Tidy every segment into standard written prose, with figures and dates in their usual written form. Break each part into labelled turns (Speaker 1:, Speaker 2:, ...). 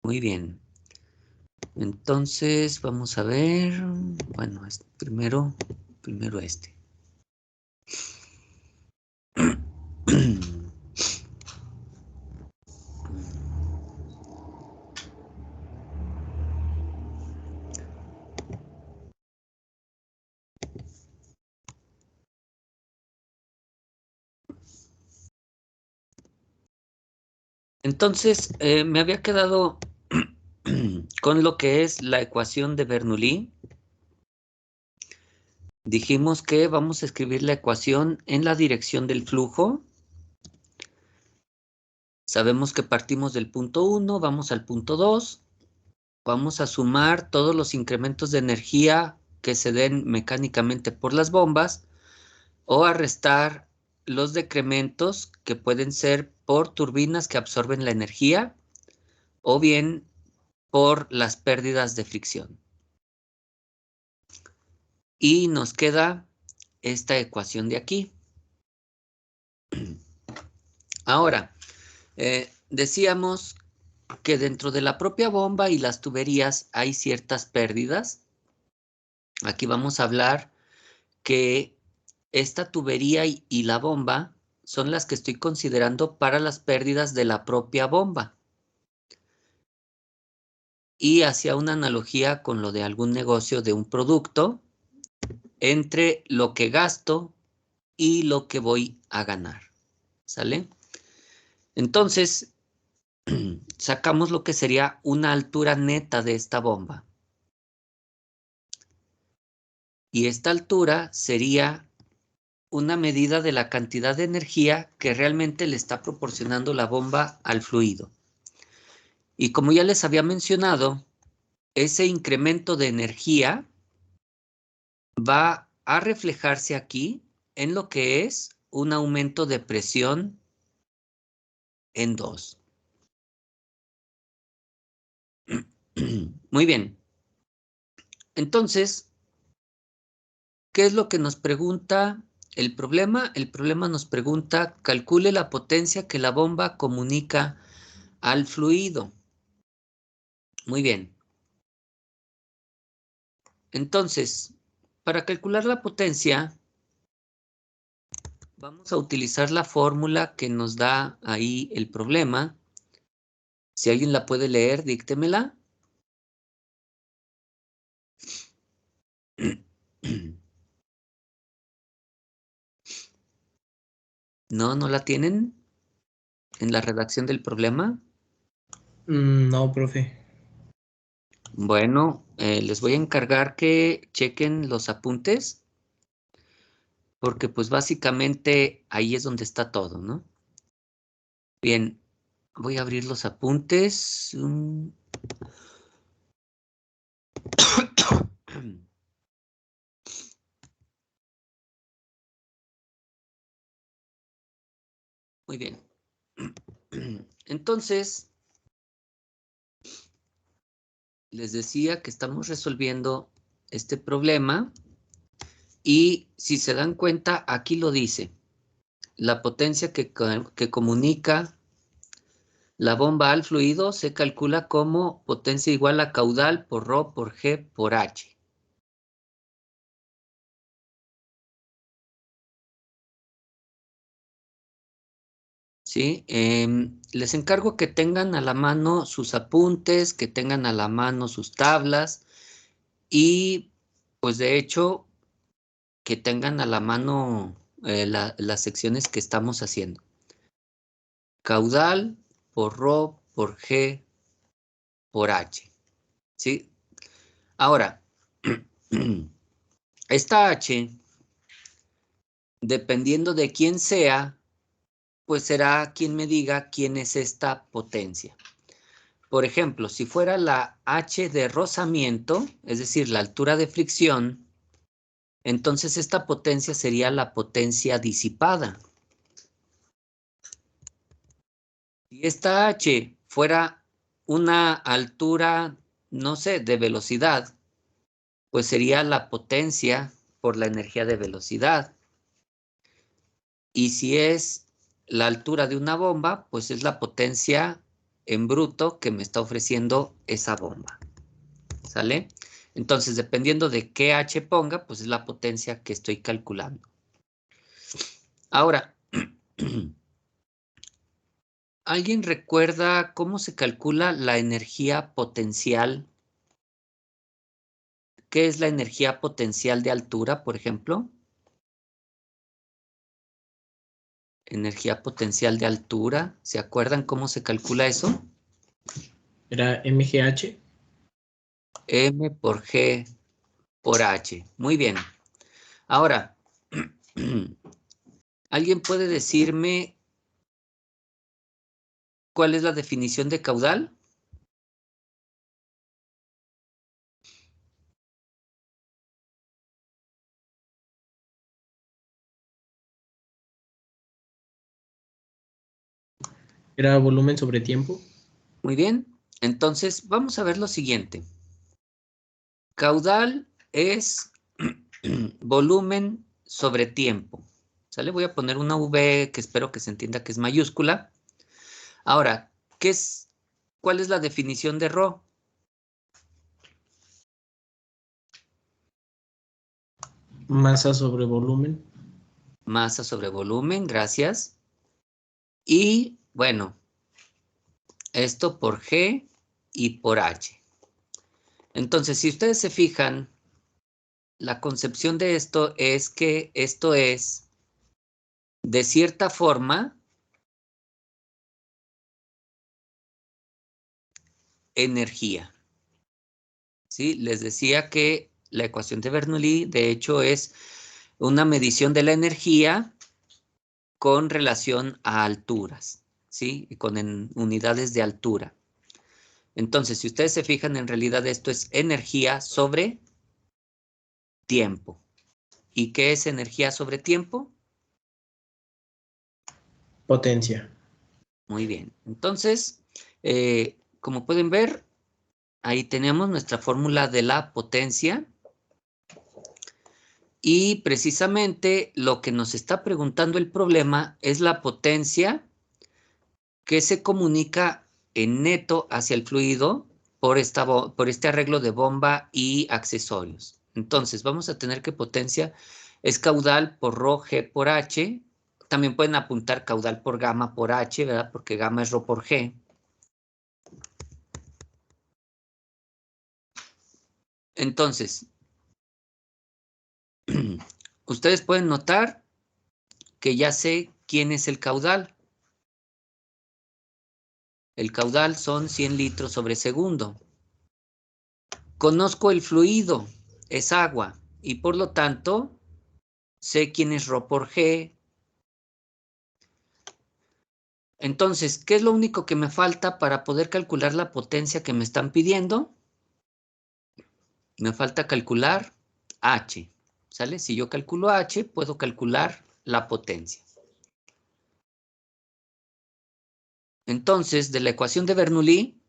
Speaker 1: Muy bien. Entonces, vamos a ver. Bueno, primero este. Entonces, me había quedado con lo que es la ecuación de Bernoulli. Dijimos que vamos a escribir la ecuación en la dirección del flujo. Sabemos que partimos del punto 1, vamos al punto 2. Vamos a sumar todos los incrementos de energía que se den mecánicamente por las bombas o a restar los decrementos que pueden ser por turbinas que absorben la energía o bien por las pérdidas de fricción. Y nos queda esta ecuación de aquí. Ahora, decíamos que dentro de la propia bomba y las tuberías hay ciertas pérdidas. Aquí vamos a hablar que esta tubería y la bomba son las que estoy considerando para las pérdidas de la propia bomba. Y hacia una analogía con lo de algún negocio de un producto entre lo que gasto y lo que voy a ganar. ¿Sale? Entonces, sacamos lo que sería una altura neta de esta bomba. Y esta altura sería una medida de la cantidad de energía que realmente le está proporcionando la bomba al fluido. Y como ya les había mencionado, ese incremento de energía va a reflejarse aquí en lo que es un aumento de presión en 2. Muy bien. Entonces, ¿qué es lo que nos pregunta el problema? El problema nos pregunta, calcule la potencia que la bomba comunica al fluido. Muy bien. Entonces, para calcular la potencia, vamos a utilizar la fórmula que nos da ahí el problema. Si alguien la puede leer, díctemela. No, no la tienen en la redacción del problema.
Speaker 2: No, profe.
Speaker 1: Bueno, les voy a encargar que chequen los apuntes, porque pues básicamente ahí es donde está todo, ¿no? Bien, voy a abrir los apuntes. Muy bien. Entonces, les decía que estamos resolviendo este problema y si se dan cuenta, aquí lo dice. La potencia que comunica la bomba al fluido se calcula como potencia igual a caudal por ρ por G por H. ¿Sí? Les encargo que tengan a la mano sus apuntes, que tengan a la mano sus tablas y pues de hecho que tengan a la mano las secciones que estamos haciendo. Caudal por ρ por G por H. ¿Sí? Ahora, esta H, dependiendo de quién sea, pues será quien me diga quién es esta potencia. Por ejemplo, si fuera la H de rozamiento, es decir, la altura de fricción, entonces esta potencia sería la potencia disipada. Si esta H fuera una altura, no sé, de velocidad, pues sería la potencia por la energía de velocidad. Y si es la altura de una bomba, pues es la potencia en bruto que me está ofreciendo esa bomba. ¿Sale? Entonces, dependiendo de qué H ponga, pues es la potencia que estoy calculando. Ahora, ¿alguien recuerda cómo se calcula la energía potencial? ¿Qué es la energía potencial de altura, por ejemplo? Energía potencial de altura. ¿Se acuerdan cómo se calcula eso?
Speaker 2: Era MGH.
Speaker 1: M por G por H. Muy bien. Ahora, ¿alguien puede decirme cuál es la definición de caudal?
Speaker 2: Era volumen sobre tiempo.
Speaker 1: Muy bien. Entonces, vamos a ver lo siguiente. Caudal es volumen sobre tiempo. ¿Sale? Voy a poner una V que espero que se entienda que es mayúscula. Ahora, ¿cuál es la definición de Rho?
Speaker 2: Masa sobre volumen.
Speaker 1: Masa sobre volumen, gracias. Y, bueno, esto por G y por H. Entonces, si ustedes se fijan, la concepción de esto es que esto es, de cierta forma, energía. ¿Sí? Les decía que la ecuación de Bernoulli, de hecho, es una medición de la energía con relación a alturas, ¿sí? Y con unidades de altura. Entonces, si ustedes se fijan, en realidad esto es energía sobre tiempo. ¿Y qué es energía sobre tiempo?
Speaker 2: Potencia.
Speaker 1: Muy bien. Entonces, como pueden ver, ahí tenemos nuestra fórmula de la potencia. Y precisamente lo que nos está preguntando el problema es la potencia que se comunica en neto hacia el fluido por este arreglo de bomba y accesorios. Entonces, vamos a tener que potencia es caudal por Rho G por H. También pueden apuntar caudal por gamma por H, ¿verdad? Porque gamma es Rho por G. Entonces, ustedes pueden notar que ya sé quién es el caudal. El caudal son 100 litros sobre segundo. Conozco el fluido, es agua, y por lo tanto, sé quién es Rho por G. Entonces, ¿qué es lo único que me falta para poder calcular la potencia que me están pidiendo? Me falta calcular H, ¿sale? Si yo calculo H, puedo calcular la potencia. Entonces, de la ecuación de Bernoulli,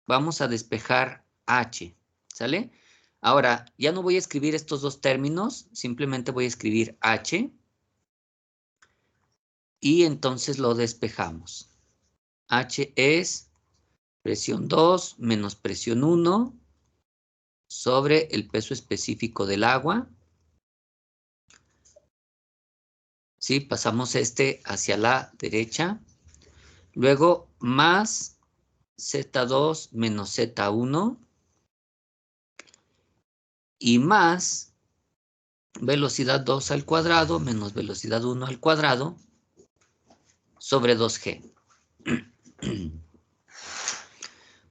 Speaker 1: vamos a despejar H, ¿sale? Ahora, ya no voy a escribir estos dos términos, simplemente voy a escribir H y entonces lo despejamos. H es presión 2 menos presión 1 sobre el peso específico del agua. ¿Sí? Pasamos este hacia la derecha. Luego, más Z2 menos Z1 y más velocidad 2 al cuadrado menos velocidad 1 al cuadrado sobre 2G.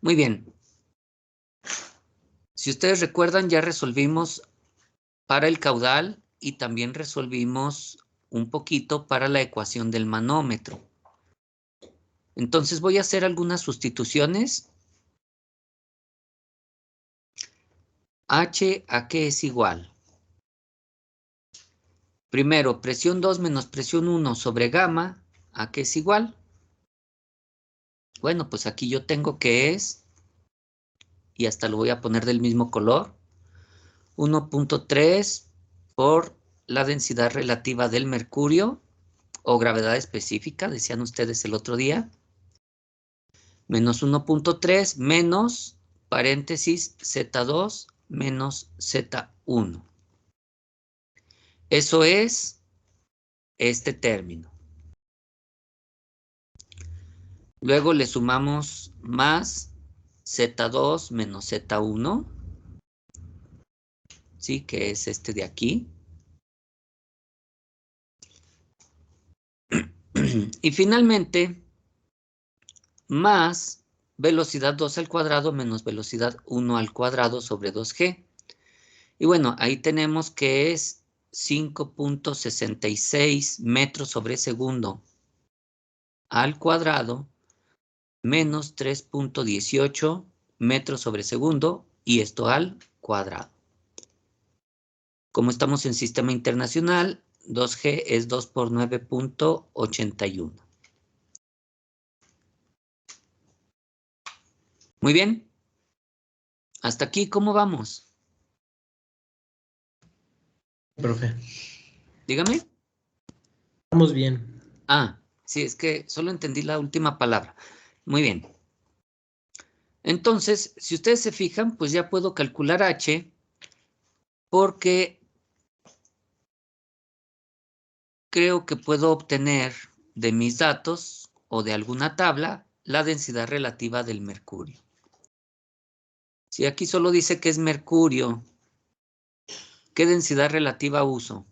Speaker 1: Muy bien. Si ustedes recuerdan, ya resolvimos para el caudal y también resolvimos un poquito para la ecuación del manómetro. Entonces voy a hacer algunas sustituciones. H, ¿a qué es igual? Primero, presión 2 menos presión 1 sobre gamma, ¿a qué es igual? Bueno, pues aquí yo tengo que es, y hasta lo voy a poner del mismo color, 1.3 por la densidad relativa del mercurio, o gravedad específica, decían ustedes el otro día, menos 1.3 menos, paréntesis, Z2 menos Z1. Eso es este término. Luego le sumamos más Z2 menos Z1, ¿sí? Que es este de aquí. Y finalmente, más velocidad 2 al cuadrado menos velocidad 1 al cuadrado sobre 2G. Y bueno, ahí tenemos que es 5.66 metros sobre segundo al cuadrado menos 3.18 metros sobre segundo, y esto al cuadrado. Como estamos en sistema internacional, 2G es 2 por 9.81. Muy bien. Hasta aquí, ¿cómo vamos?
Speaker 2: Profe.
Speaker 1: Dígame.
Speaker 2: Vamos bien.
Speaker 1: Ah, sí, es que solo entendí la última palabra. Muy bien. Entonces, si ustedes se fijan, pues ya puedo calcular H, porque creo que puedo obtener de mis datos o de alguna tabla la densidad relativa del mercurio. Si aquí solo dice que es mercurio, ¿qué densidad relativa uso?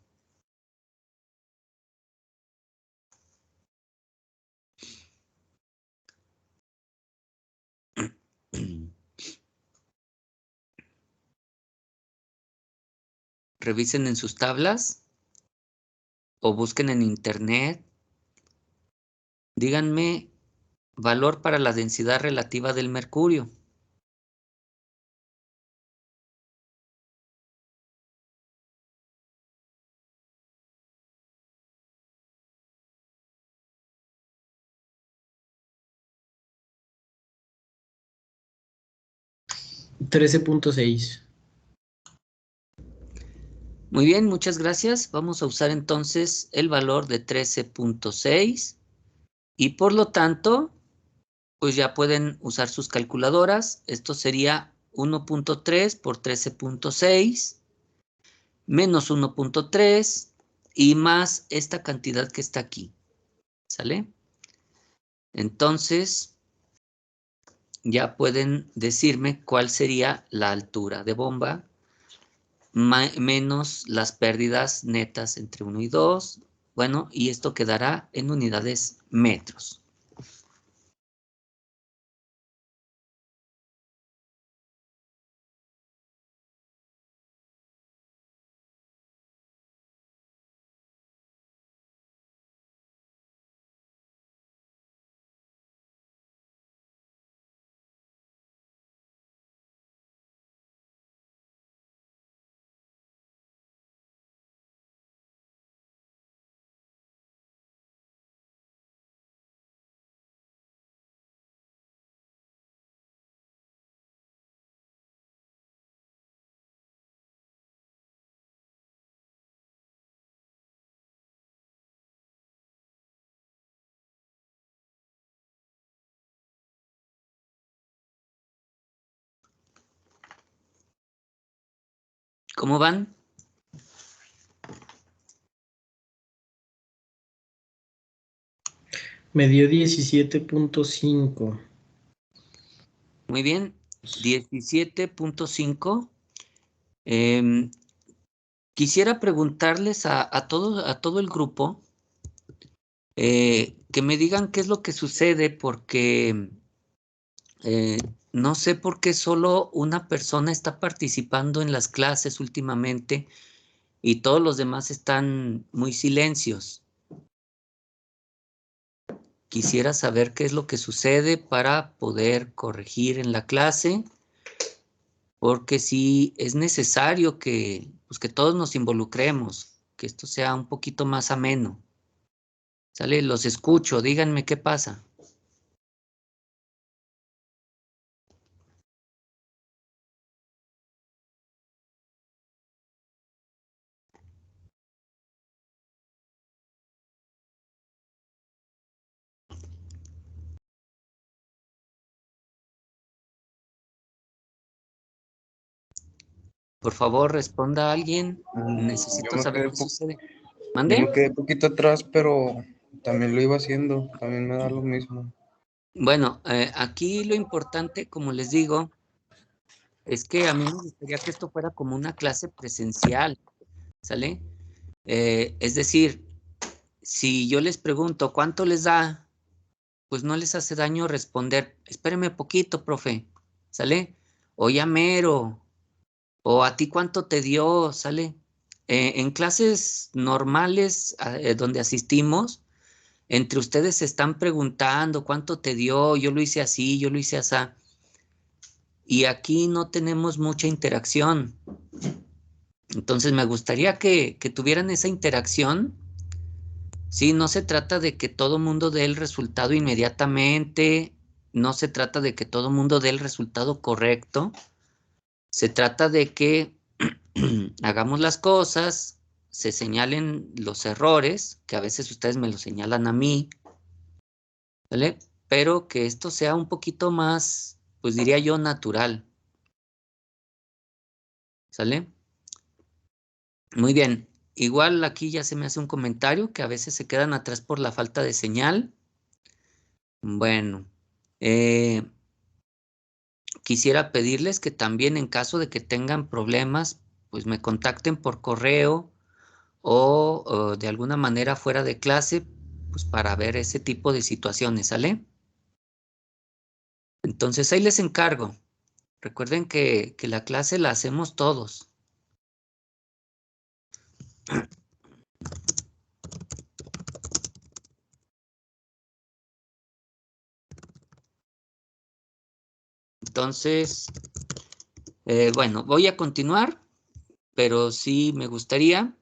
Speaker 1: Revisen en sus tablas o busquen en internet. Díganme valor para la densidad relativa del mercurio.
Speaker 2: $13.6.
Speaker 1: Muy bien, muchas gracias. Vamos a usar entonces el valor de 13.6 y por lo tanto, pues ya pueden usar sus calculadoras. Esto sería 1.3 por 13.6 menos 1.3 y más esta cantidad que está aquí. ¿Sale? Entonces, ya pueden decirme cuál sería la altura de bomba menos las pérdidas netas entre 1 y 2. Bueno, y esto quedará en unidades metros. ¿Cómo van?
Speaker 2: Me dio 17.5.
Speaker 1: Muy bien, 17.5. Quisiera preguntarles a todo el grupo que me digan qué es lo que sucede, porque no sé por qué solo una persona está participando en las clases últimamente y todos los demás están muy silencios. Quisiera saber qué es lo que sucede para poder corregir en la clase, porque sí es necesario que, pues, que todos nos involucremos, que esto sea un poquito más ameno. ¿Sale? Los escucho, díganme qué pasa. Por favor, responda a alguien.
Speaker 3: Yo
Speaker 1: Necesito
Speaker 3: me
Speaker 1: saber
Speaker 3: quedé,
Speaker 1: qué sucede.
Speaker 3: yo
Speaker 1: ¿Mande?
Speaker 3: me quedé poquito atrás, pero también lo iba haciendo. También me da lo mismo.
Speaker 1: Bueno, aquí lo importante, como les digo, es que a mí me gustaría que esto fuera como una clase presencial, ¿sale? Es decir, si yo les pregunto cuánto les da, pues no les hace daño responder, espéreme poquito, profe, ¿sale? O ya mero, o a ti cuánto te dio, ¿sale? En clases normales donde asistimos, entre ustedes se están preguntando cuánto te dio, yo lo hice así, yo lo hice así, y aquí no tenemos mucha interacción. Entonces me gustaría que tuvieran esa interacción. Sí, no se trata de que todo mundo dé el resultado inmediatamente, no se trata de que todo mundo dé el resultado correcto, se trata de que hagamos las cosas, se señalen los errores, que a veces ustedes me los señalan a mí, ¿vale? Pero que esto sea un poquito más, pues diría yo, natural, ¿sale? Muy bien. Igual aquí ya se me hace un comentario que a veces se quedan atrás por la falta de señal. Bueno, quisiera pedirles que también en caso de que tengan problemas, pues me contacten por correo o de alguna manera fuera de clase, pues para ver ese tipo de situaciones, ¿sale? Entonces ahí les encargo. Recuerden que la clase la hacemos todos. Entonces, bueno, voy a continuar, pero sí me gustaría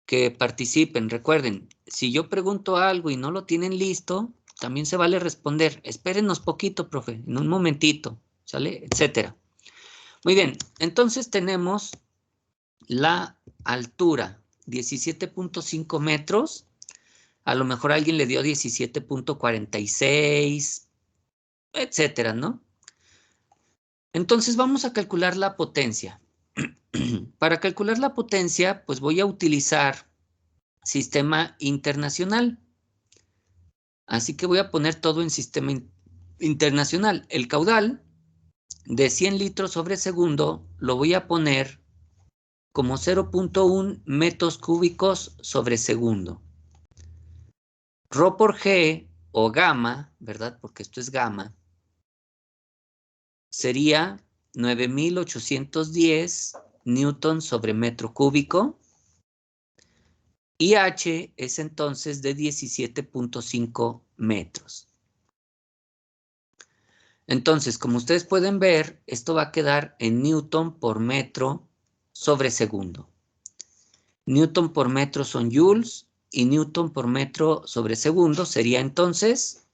Speaker 1: que participen. Recuerden, si yo pregunto algo y no lo tienen listo, también se vale responder. Espérenos poquito, profe, en un momentito, ¿sale? Etcétera. Muy bien, entonces tenemos la altura, 17.5 metros. A lo mejor alguien le dio 17.46, etcétera, ¿no? Entonces vamos a calcular la potencia. Para calcular la potencia, pues voy a utilizar sistema internacional. Así que voy a poner todo en sistema internacional. El caudal de 100 litros sobre segundo lo voy a poner como 0.1 metros cúbicos sobre segundo. Rho por G o gamma, ¿verdad? Porque esto es gamma, sería 9.810 newton sobre metro cúbico. Y H es entonces de 17.5 metros. Entonces, como ustedes pueden ver, esto va a quedar en newton por metro sobre segundo. Newton por metro son joules y newton por metro sobre segundo sería entonces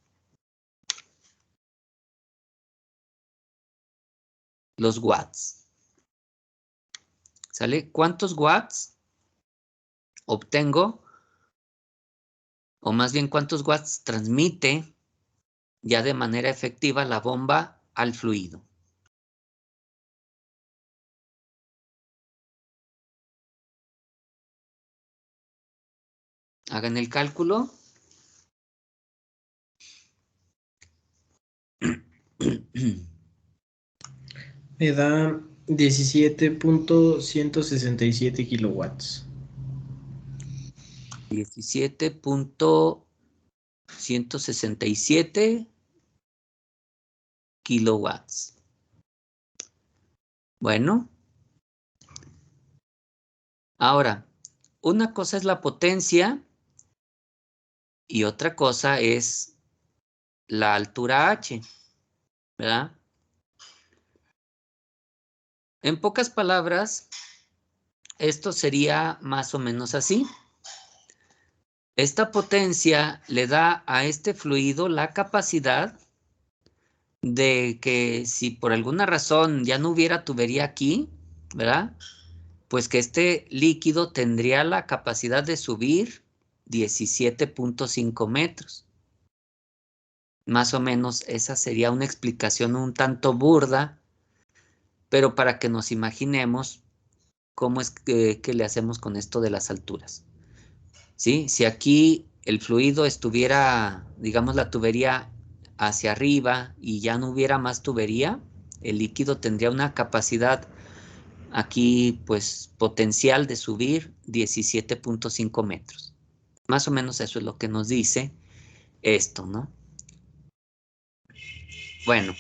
Speaker 1: los watts. ¿Sale? ¿Cuántos watts obtengo? O más bien, ¿cuántos watts transmite ya de manera efectiva la bomba al fluido? Hagan el cálculo.
Speaker 2: Me da 17.167 kilowatts.
Speaker 1: 17.167 kilowatts. Bueno, ahora, una cosa es la potencia y otra cosa es la altura H, ¿verdad? En pocas palabras, esto sería más o menos así. Esta potencia le da a este fluido la capacidad de que si por alguna razón ya no hubiera tubería aquí, ¿verdad? Pues que este líquido tendría la capacidad de subir 17.5 metros. Más o menos esa sería una explicación un tanto burda, pero para que nos imaginemos cómo es que le hacemos con esto de las alturas. ¿Sí? Si aquí el fluido estuviera, digamos, la tubería hacia arriba y ya no hubiera más tubería, el líquido tendría una capacidad aquí, pues, potencial de subir 17.5 metros. Más o menos eso es lo que nos dice esto, ¿no? Bueno,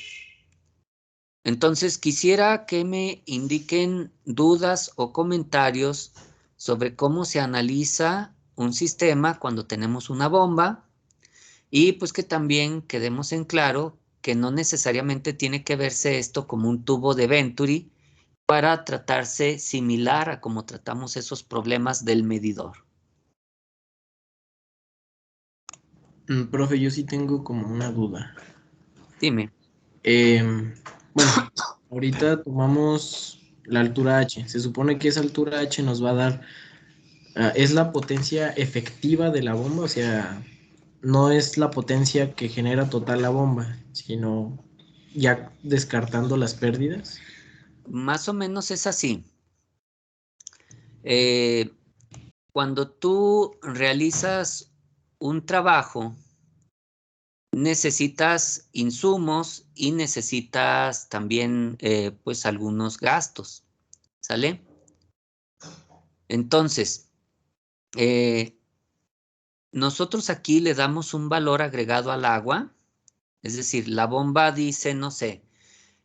Speaker 1: entonces quisiera que me indiquen dudas o comentarios sobre cómo se analiza un sistema cuando tenemos una bomba y pues que también quedemos en claro que no necesariamente tiene que verse esto como un tubo de Venturi para tratarse similar a cómo tratamos esos problemas del medidor.
Speaker 2: Profe, yo sí tengo como una duda.
Speaker 1: Dime.
Speaker 2: Bueno, ahorita tomamos la altura H. Se supone que esa altura H nos va a dar, es la potencia efectiva de la bomba, o sea, no es la potencia que genera total la bomba, sino ya descartando las pérdidas.
Speaker 1: Más o menos es así. Eh, Cuando tú realizas un trabajo, necesitas insumos y necesitas también pues algunos gastos, ¿sale? Entonces, nosotros aquí le damos un valor agregado al agua, es decir, la bomba dice, no sé,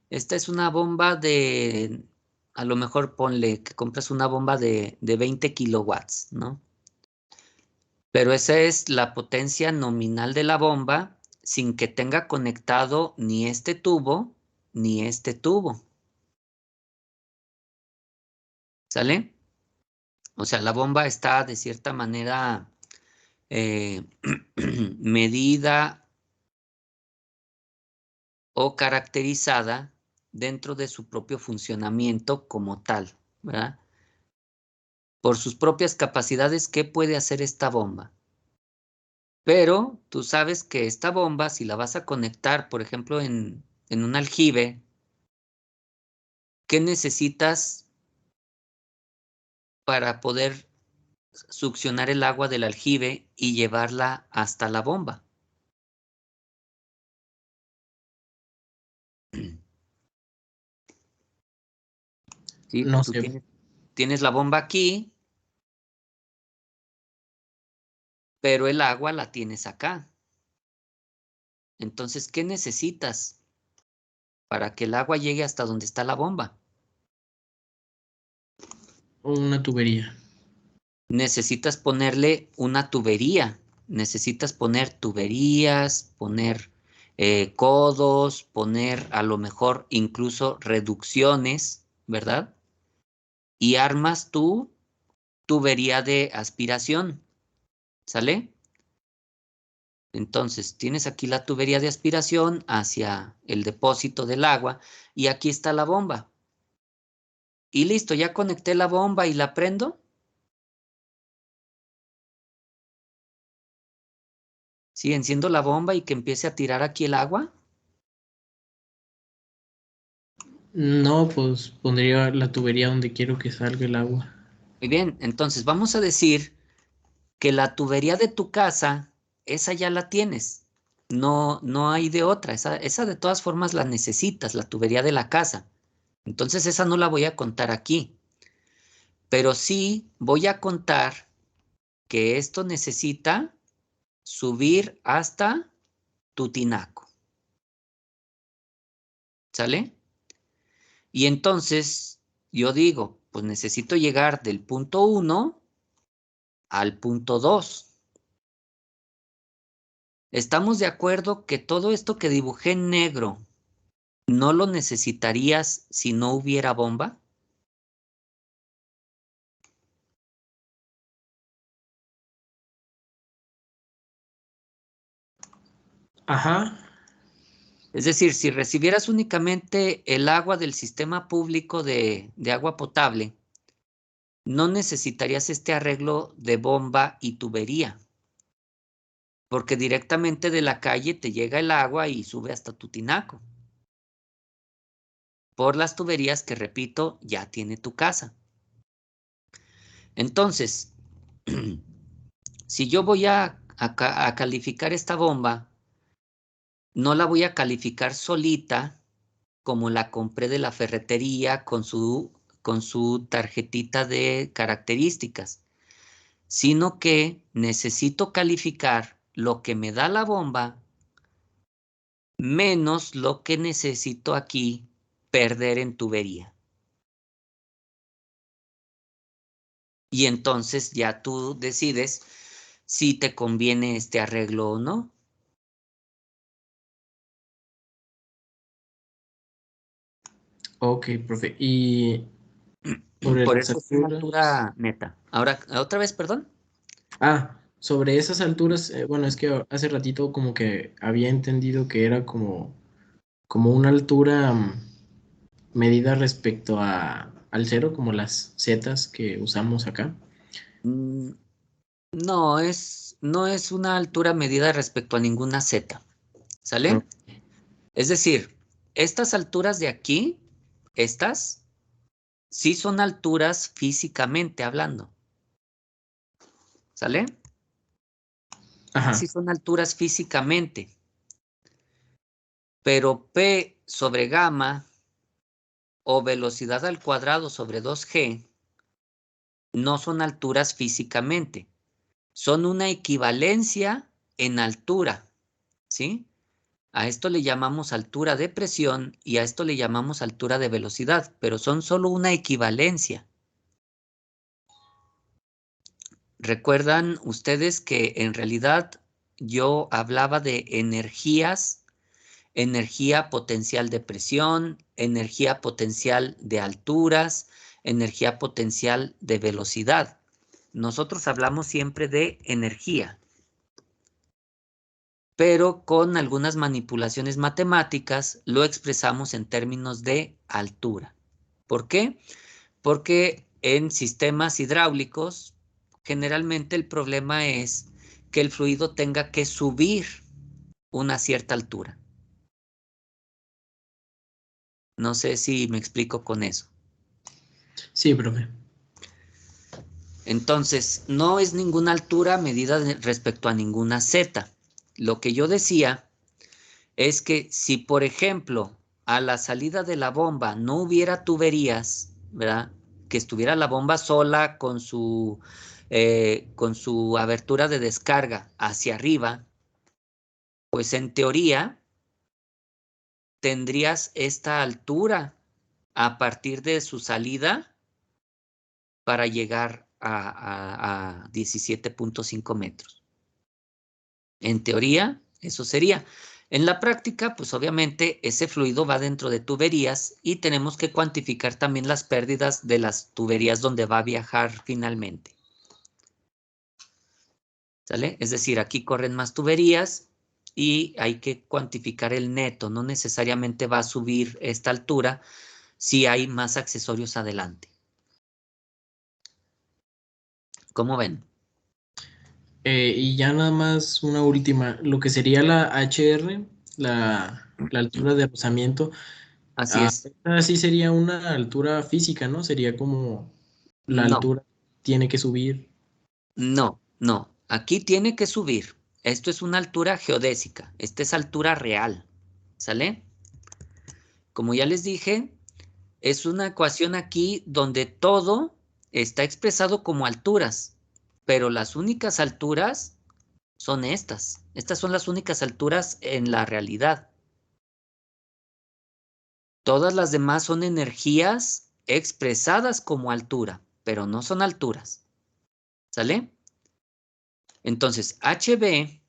Speaker 1: esta es una bomba de, a lo mejor ponle que compras una bomba de 20 kilowatts, ¿no? Pero esa es la potencia nominal de la bomba sin que tenga conectado ni este tubo ni este tubo. ¿Sale? O sea, la bomba está de cierta manera medida o caracterizada dentro de su propio funcionamiento como tal, ¿verdad? Por sus propias capacidades, ¿qué puede hacer esta bomba? Pero tú sabes que esta bomba, si la vas a conectar, por ejemplo, en un aljibe, ¿qué necesitas para poder succionar el agua del aljibe y llevarla hasta la bomba? ¿Sí?
Speaker 2: No
Speaker 1: Tú
Speaker 2: sé.
Speaker 1: tienes la bomba aquí, pero el agua la tienes acá. Entonces, ¿qué necesitas para que el agua llegue hasta donde está la bomba?
Speaker 2: Una tubería.
Speaker 1: Necesitas ponerle una tubería. Necesitas poner tuberías, poner codos, poner a lo mejor incluso reducciones, ¿verdad? Y armas tu tubería de aspiración, ¿sale? Entonces, tienes aquí la tubería de aspiración hacia el depósito del agua y aquí está la bomba. Y listo, ya conecté la bomba y la prendo. Sí, enciendo la bomba y que empiece a tirar aquí el agua.
Speaker 2: No, pues pondría la tubería donde quiero que salga el agua.
Speaker 1: Muy bien, entonces vamos a decir que la tubería de tu casa, esa ya la tienes. No, no hay de otra. Esa de todas formas la necesitas, la tubería de la casa. Entonces esa no la voy a contar aquí. Pero sí voy a contar que esto necesita subir hasta tu tinaco. ¿Sale? Y entonces yo digo, pues necesito llegar del punto 1 al punto 2. ¿Estamos de acuerdo que todo esto que dibujé en negro no lo necesitarías si no hubiera bomba?
Speaker 2: Ajá.
Speaker 1: Es decir, si recibieras únicamente el agua del sistema público de agua potable, no necesitarías este arreglo de bomba y tubería, porque directamente de la calle te llega el agua y sube hasta tu tinaco, por las tuberías que, repito, ya tiene tu casa. Entonces, si yo voy a calificar esta bomba, no la voy a calificar solita como la compré de la ferretería con su tarjetita de características, sino que necesito calificar lo que me da la bomba menos lo que necesito aquí perder en tubería. Y entonces ya tú decides si te conviene este arreglo o no.
Speaker 2: Ok, profe. Y sobre
Speaker 1: Por
Speaker 2: las
Speaker 1: eso es una
Speaker 2: alturas.
Speaker 1: altura neta. Ahora, otra vez, perdón.
Speaker 2: Sobre esas alturas, bueno, es que hace ratito como que había entendido que era como una altura medida respecto al cero, como las zetas que usamos acá.
Speaker 1: Mm, No es una altura medida respecto a ninguna Z.
Speaker 2: Ah,
Speaker 1: ¿Sale? Es decir, estas alturas de aquí, estas, sí son alturas físicamente hablando. ¿Sale? Sí
Speaker 2: Ajá,
Speaker 1: son alturas físicamente. Pero P sobre gamma o velocidad al cuadrado sobre 2G no son alturas físicamente. Son una equivalencia en altura. ¿Sí? A esto le llamamos altura de presión y a esto le llamamos altura de velocidad, pero son solo una equivalencia. ¿Recuerdan ustedes que en realidad yo hablaba de energías, energía potencial de presión, energía potencial de alturas, energía potencial de velocidad? Nosotros hablamos siempre de energía, pero con algunas manipulaciones matemáticas lo expresamos en términos de altura. ¿Por qué? Porque en sistemas hidráulicos generalmente el problema es que el fluido tenga que subir una cierta altura. No sé si me explico con eso.
Speaker 2: sí, profe.
Speaker 1: Entonces, no es ninguna altura medida respecto a ninguna Z. Lo que yo decía es que si, por ejemplo, a la salida de la bomba no hubiera tuberías, ¿verdad? Que estuviera la bomba sola con su abertura de descarga hacia arriba, pues en teoría tendrías esta altura a partir de su salida para llegar a 17.5 metros. En teoría, eso sería. En la práctica, pues obviamente ese fluido va dentro de tuberías y tenemos que cuantificar también las pérdidas de las tuberías donde va a viajar finalmente. ¿Sale? Es decir, aquí corren más tuberías y hay que cuantificar el neto. No necesariamente va a subir esta altura si hay más accesorios adelante. ¿Cómo ven?
Speaker 2: Y ya nada más una última, lo que sería la HR, la altura de rozamiento,
Speaker 1: Así es.
Speaker 2: esta sí sería una altura física, ¿no? Sería como la
Speaker 1: No,
Speaker 2: altura tiene que subir.
Speaker 1: no, no. Aquí tiene que subir. Esto es una altura geodésica. Esta es altura real. ¿Sale? Como ya les dije, es una ecuación aquí donde todo está expresado como alturas, pero las únicas alturas son estas. Estas son las únicas alturas en la realidad. Todas las demás son energías expresadas como altura, pero no son alturas. ¿Sale? Entonces, HB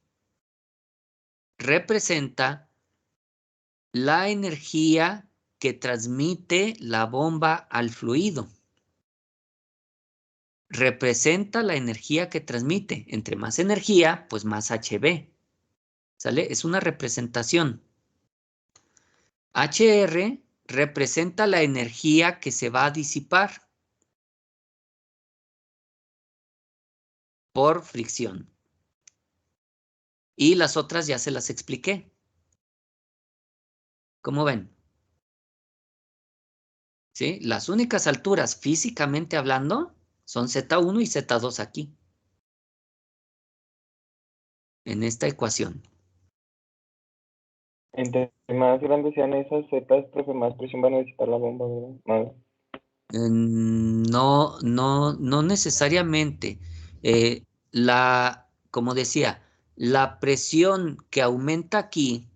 Speaker 1: representa la energía que transmite la bomba al fluido. Representa la energía que transmite. Entre más energía, pues más HB. ¿Sale? Es una representación. HR representa la energía que se va a disipar por fricción. Y las otras ya se las expliqué. ¿Cómo ven? ¿Sí? Las únicas alturas físicamente hablando Son Z1 y Z2 aquí. En esta ecuación.
Speaker 4: Entre más grandes sean esas zetas, profe, más presión va a necesitar la bomba, ¿verdad?
Speaker 1: No necesariamente. Como decía, la presión que aumenta aquí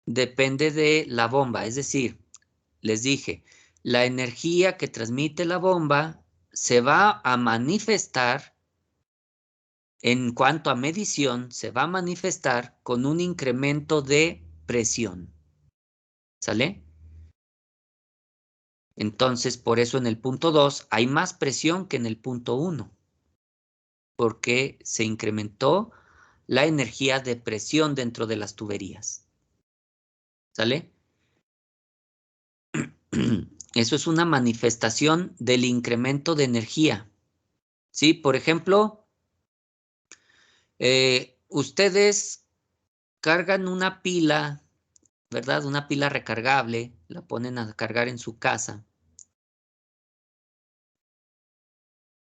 Speaker 1: depende de la bomba. Es decir, les dije, la energía que transmite la bomba se va a manifestar, en cuanto a medición, se va a manifestar con un incremento de presión. ¿Sale? Entonces, por eso en el punto 2 hay más presión que en el punto 1, porque se incrementó la energía de presión dentro de las tuberías. ¿Sale? Eso es una manifestación del incremento de energía. ¿Sí? Por ejemplo, ustedes cargan una pila, ¿verdad? Una pila recargable, la ponen a cargar en su casa.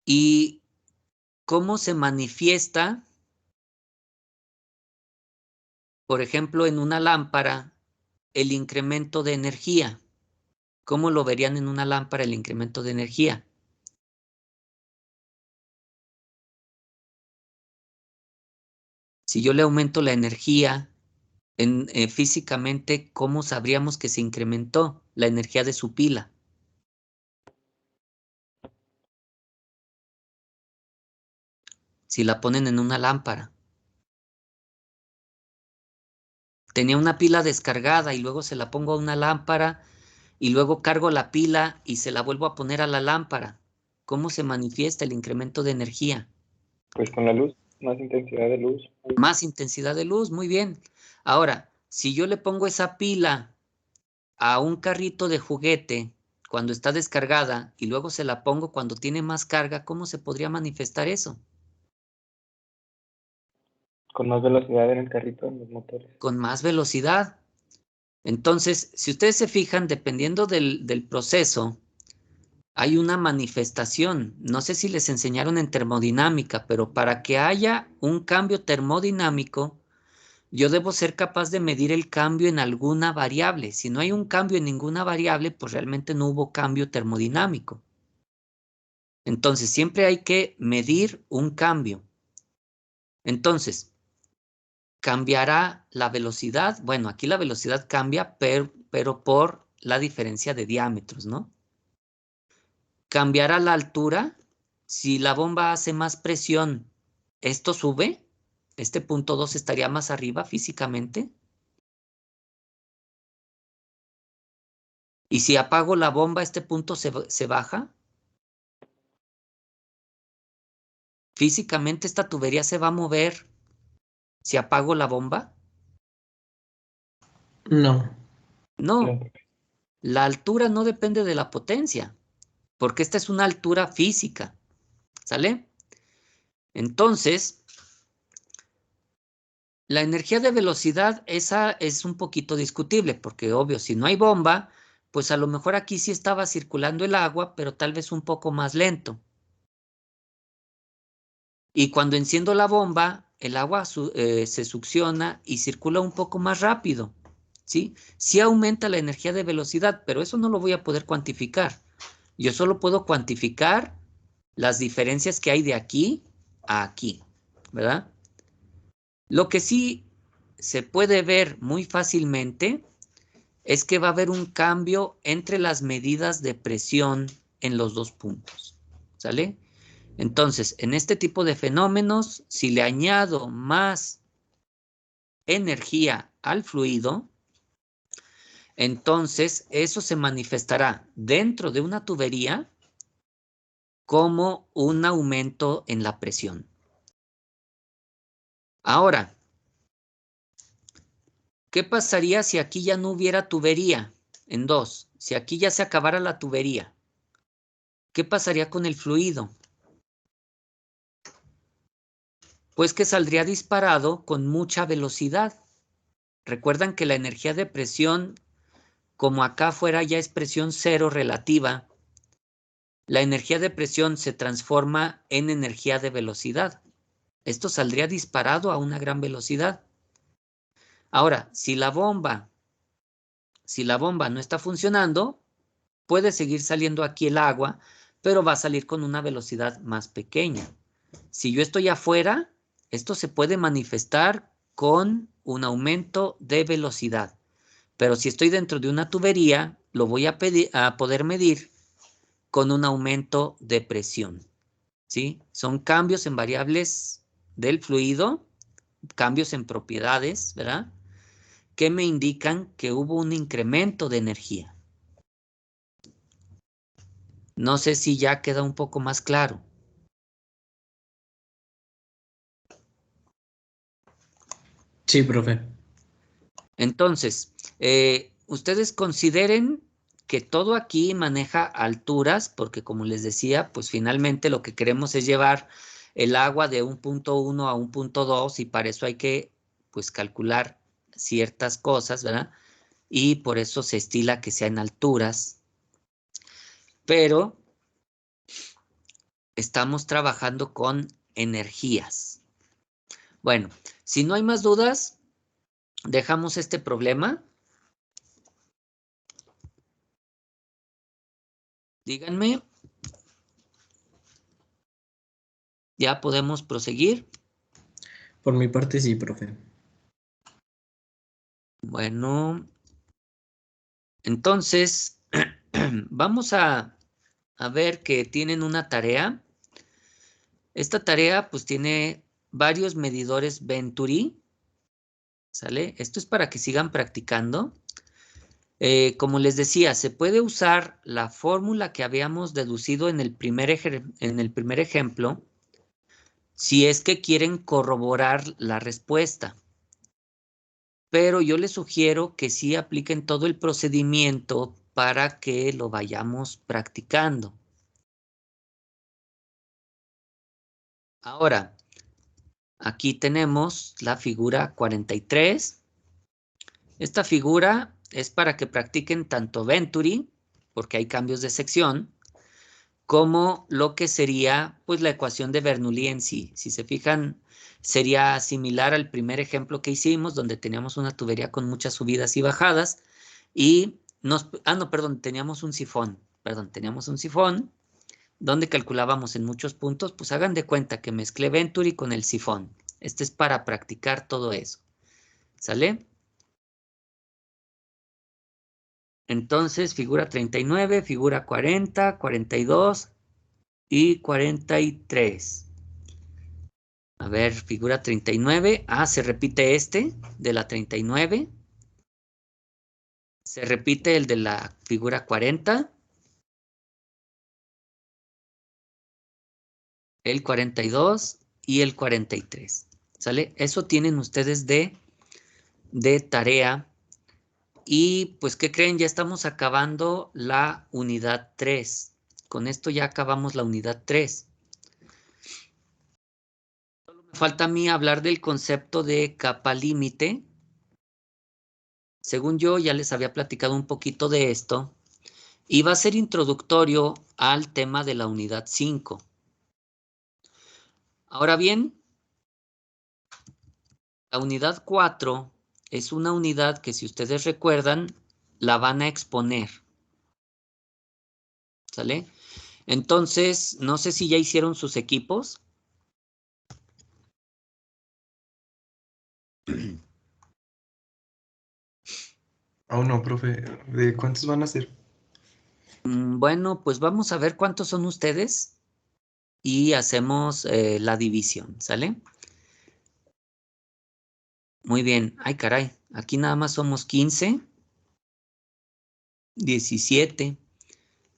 Speaker 1: ¿Y cómo se manifiesta? Por ejemplo, en una lámpara, el incremento de energía. ¿Cómo lo verían en una lámpara el incremento de energía? Si yo le aumento la energía, físicamente, ¿cómo sabríamos que se incrementó la energía de su pila? Si la ponen en una lámpara. Tenía una pila descargada y luego se la pongo a una lámpara y luego cargo la pila y se la vuelvo a poner a la lámpara. ¿Cómo se manifiesta el incremento de energía?
Speaker 4: Pues con la luz, más intensidad de luz.
Speaker 1: Más intensidad de luz, muy bien. Ahora, si yo le pongo esa pila a un carrito de juguete cuando está descargada y luego se la pongo cuando tiene más carga, ¿cómo se podría manifestar eso?
Speaker 4: Con más velocidad en el carrito, en los motores.
Speaker 1: Con más velocidad. Entonces, si ustedes se fijan, dependiendo del proceso, hay una manifestación. No sé si les enseñaron en termodinámica, pero para que haya un cambio termodinámico, yo debo ser capaz de medir el cambio en alguna variable. Si no hay un cambio en ninguna variable, pues realmente no hubo cambio termodinámico. Entonces, siempre hay que medir un cambio. Entonces, ¿cambiará la velocidad? Bueno, aquí la velocidad cambia, pero por la diferencia de diámetros, ¿no? ¿Cambiará la altura? Si la bomba hace más presión, ¿esto sube? ¿Este punto 2 estaría más arriba físicamente? ¿Y si apago la bomba, este punto se baja? ¿Físicamente esta tubería se va a mover si apago la bomba?
Speaker 2: No.
Speaker 1: No,
Speaker 4: No.
Speaker 1: la altura no depende de la potencia, porque esta es una altura física, ¿sale? Entonces, la energía de velocidad, esa es un poquito discutible, porque obvio, si no hay bomba, pues a lo mejor aquí sí estaba circulando el agua, pero tal vez un poco más lento. Y cuando enciendo la bomba, el agua se succiona y circula un poco más rápido, ¿sí? Sí aumenta la energía de velocidad, pero eso no lo voy a poder cuantificar. Yo solo puedo cuantificar las diferencias que hay de aquí a aquí, ¿verdad? Lo que sí se puede ver muy fácilmente es que va a haber un cambio entre las medidas de presión en los dos puntos, ¿sale? Entonces, en este tipo de fenómenos, si le añado más energía al fluido, entonces eso se manifestará dentro de una tubería como un aumento en la presión. Ahora, ¿qué pasaría si aquí ya no hubiera tubería? En dos, si aquí ya se acabara la tubería, ¿qué pasaría con el fluido? Pues que saldría disparado con mucha velocidad. Recuerdan que la energía de presión, como acá afuera ya es presión cero relativa, la energía de presión se transforma en energía de velocidad. Esto saldría disparado a una gran velocidad. Ahora, si la bomba no está funcionando, puede seguir saliendo aquí el agua, pero va a salir con una velocidad más pequeña. Si yo estoy afuera, esto se puede manifestar con un aumento de velocidad. Pero si estoy dentro de una tubería, lo voy a poder medir con un aumento de presión. ¿Sí? Son cambios en variables del fluido, cambios en propiedades, ¿verdad? Que me indican que hubo un incremento de energía. No sé si ya queda un poco más claro.
Speaker 2: Sí, profe.
Speaker 1: Entonces, ustedes consideren que todo aquí maneja alturas, porque como les decía, pues finalmente lo que queremos es llevar el agua de un punto 1 a un punto 2 y para eso hay que pues calcular ciertas cosas, ¿verdad? Y por eso se estila que sea en alturas, pero estamos trabajando con energías. Bueno, si no hay más dudas, dejamos este problema. Díganme. ¿Ya podemos proseguir?
Speaker 2: Por mi parte sí, profe.
Speaker 1: Bueno, entonces vamos a ver que tienen una tarea. Esta tarea pues tiene varios medidores Venturi, ¿sale? Esto es para que sigan practicando. Como les decía, se puede usar la fórmula que habíamos deducido en el primer ejemplo si es que quieren corroborar la respuesta. Pero yo les sugiero que sí apliquen todo el procedimiento para que lo vayamos practicando. Ahora, aquí tenemos la figura 43. Esta figura es para que practiquen tanto Venturi, porque hay cambios de sección, como lo que sería pues la ecuación de Bernoulli en sí. Si se fijan, sería similar al primer ejemplo que hicimos, donde teníamos una tubería con muchas subidas y bajadas, y teníamos un sifón, donde calculábamos en muchos puntos, pues hagan de cuenta que mezclé Venturi con el sifón. Este es para practicar todo eso, ¿sale? Entonces, figura 39, figura 40, 42 y 43. A ver, figura 39. Se repite este de la 39. Se repite el de la figura 40. El 42 y el 43. ¿Sale? Eso tienen ustedes de tarea. Y pues, ¿qué creen? Ya estamos acabando la unidad 3. Con esto ya acabamos la unidad 3. Solo me falta a mí hablar del concepto de capa límite. Según yo, ya les había platicado un poquito de esto. Y va a ser introductorio al tema de la unidad 5. Ahora bien, la unidad 4 es una unidad que, si ustedes recuerdan, la van a exponer. ¿Sale? Entonces, no sé si ya hicieron sus equipos.
Speaker 3: Aún no, profe. ¿De cuántos van a ser?
Speaker 1: Bueno, pues vamos a ver cuántos son ustedes y hacemos la división, ¿sale? Muy bien. Ay, caray. Aquí nada más somos 15. 17.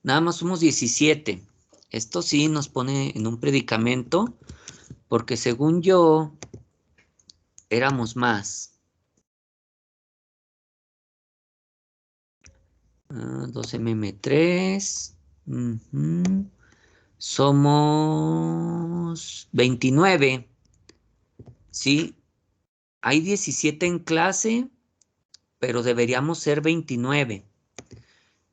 Speaker 1: Nada más somos 17. Esto sí nos pone en un predicamento porque según yo éramos más. 2mm3. Somos 29. ¿Sí? Hay 17 en clase, pero deberíamos ser 29.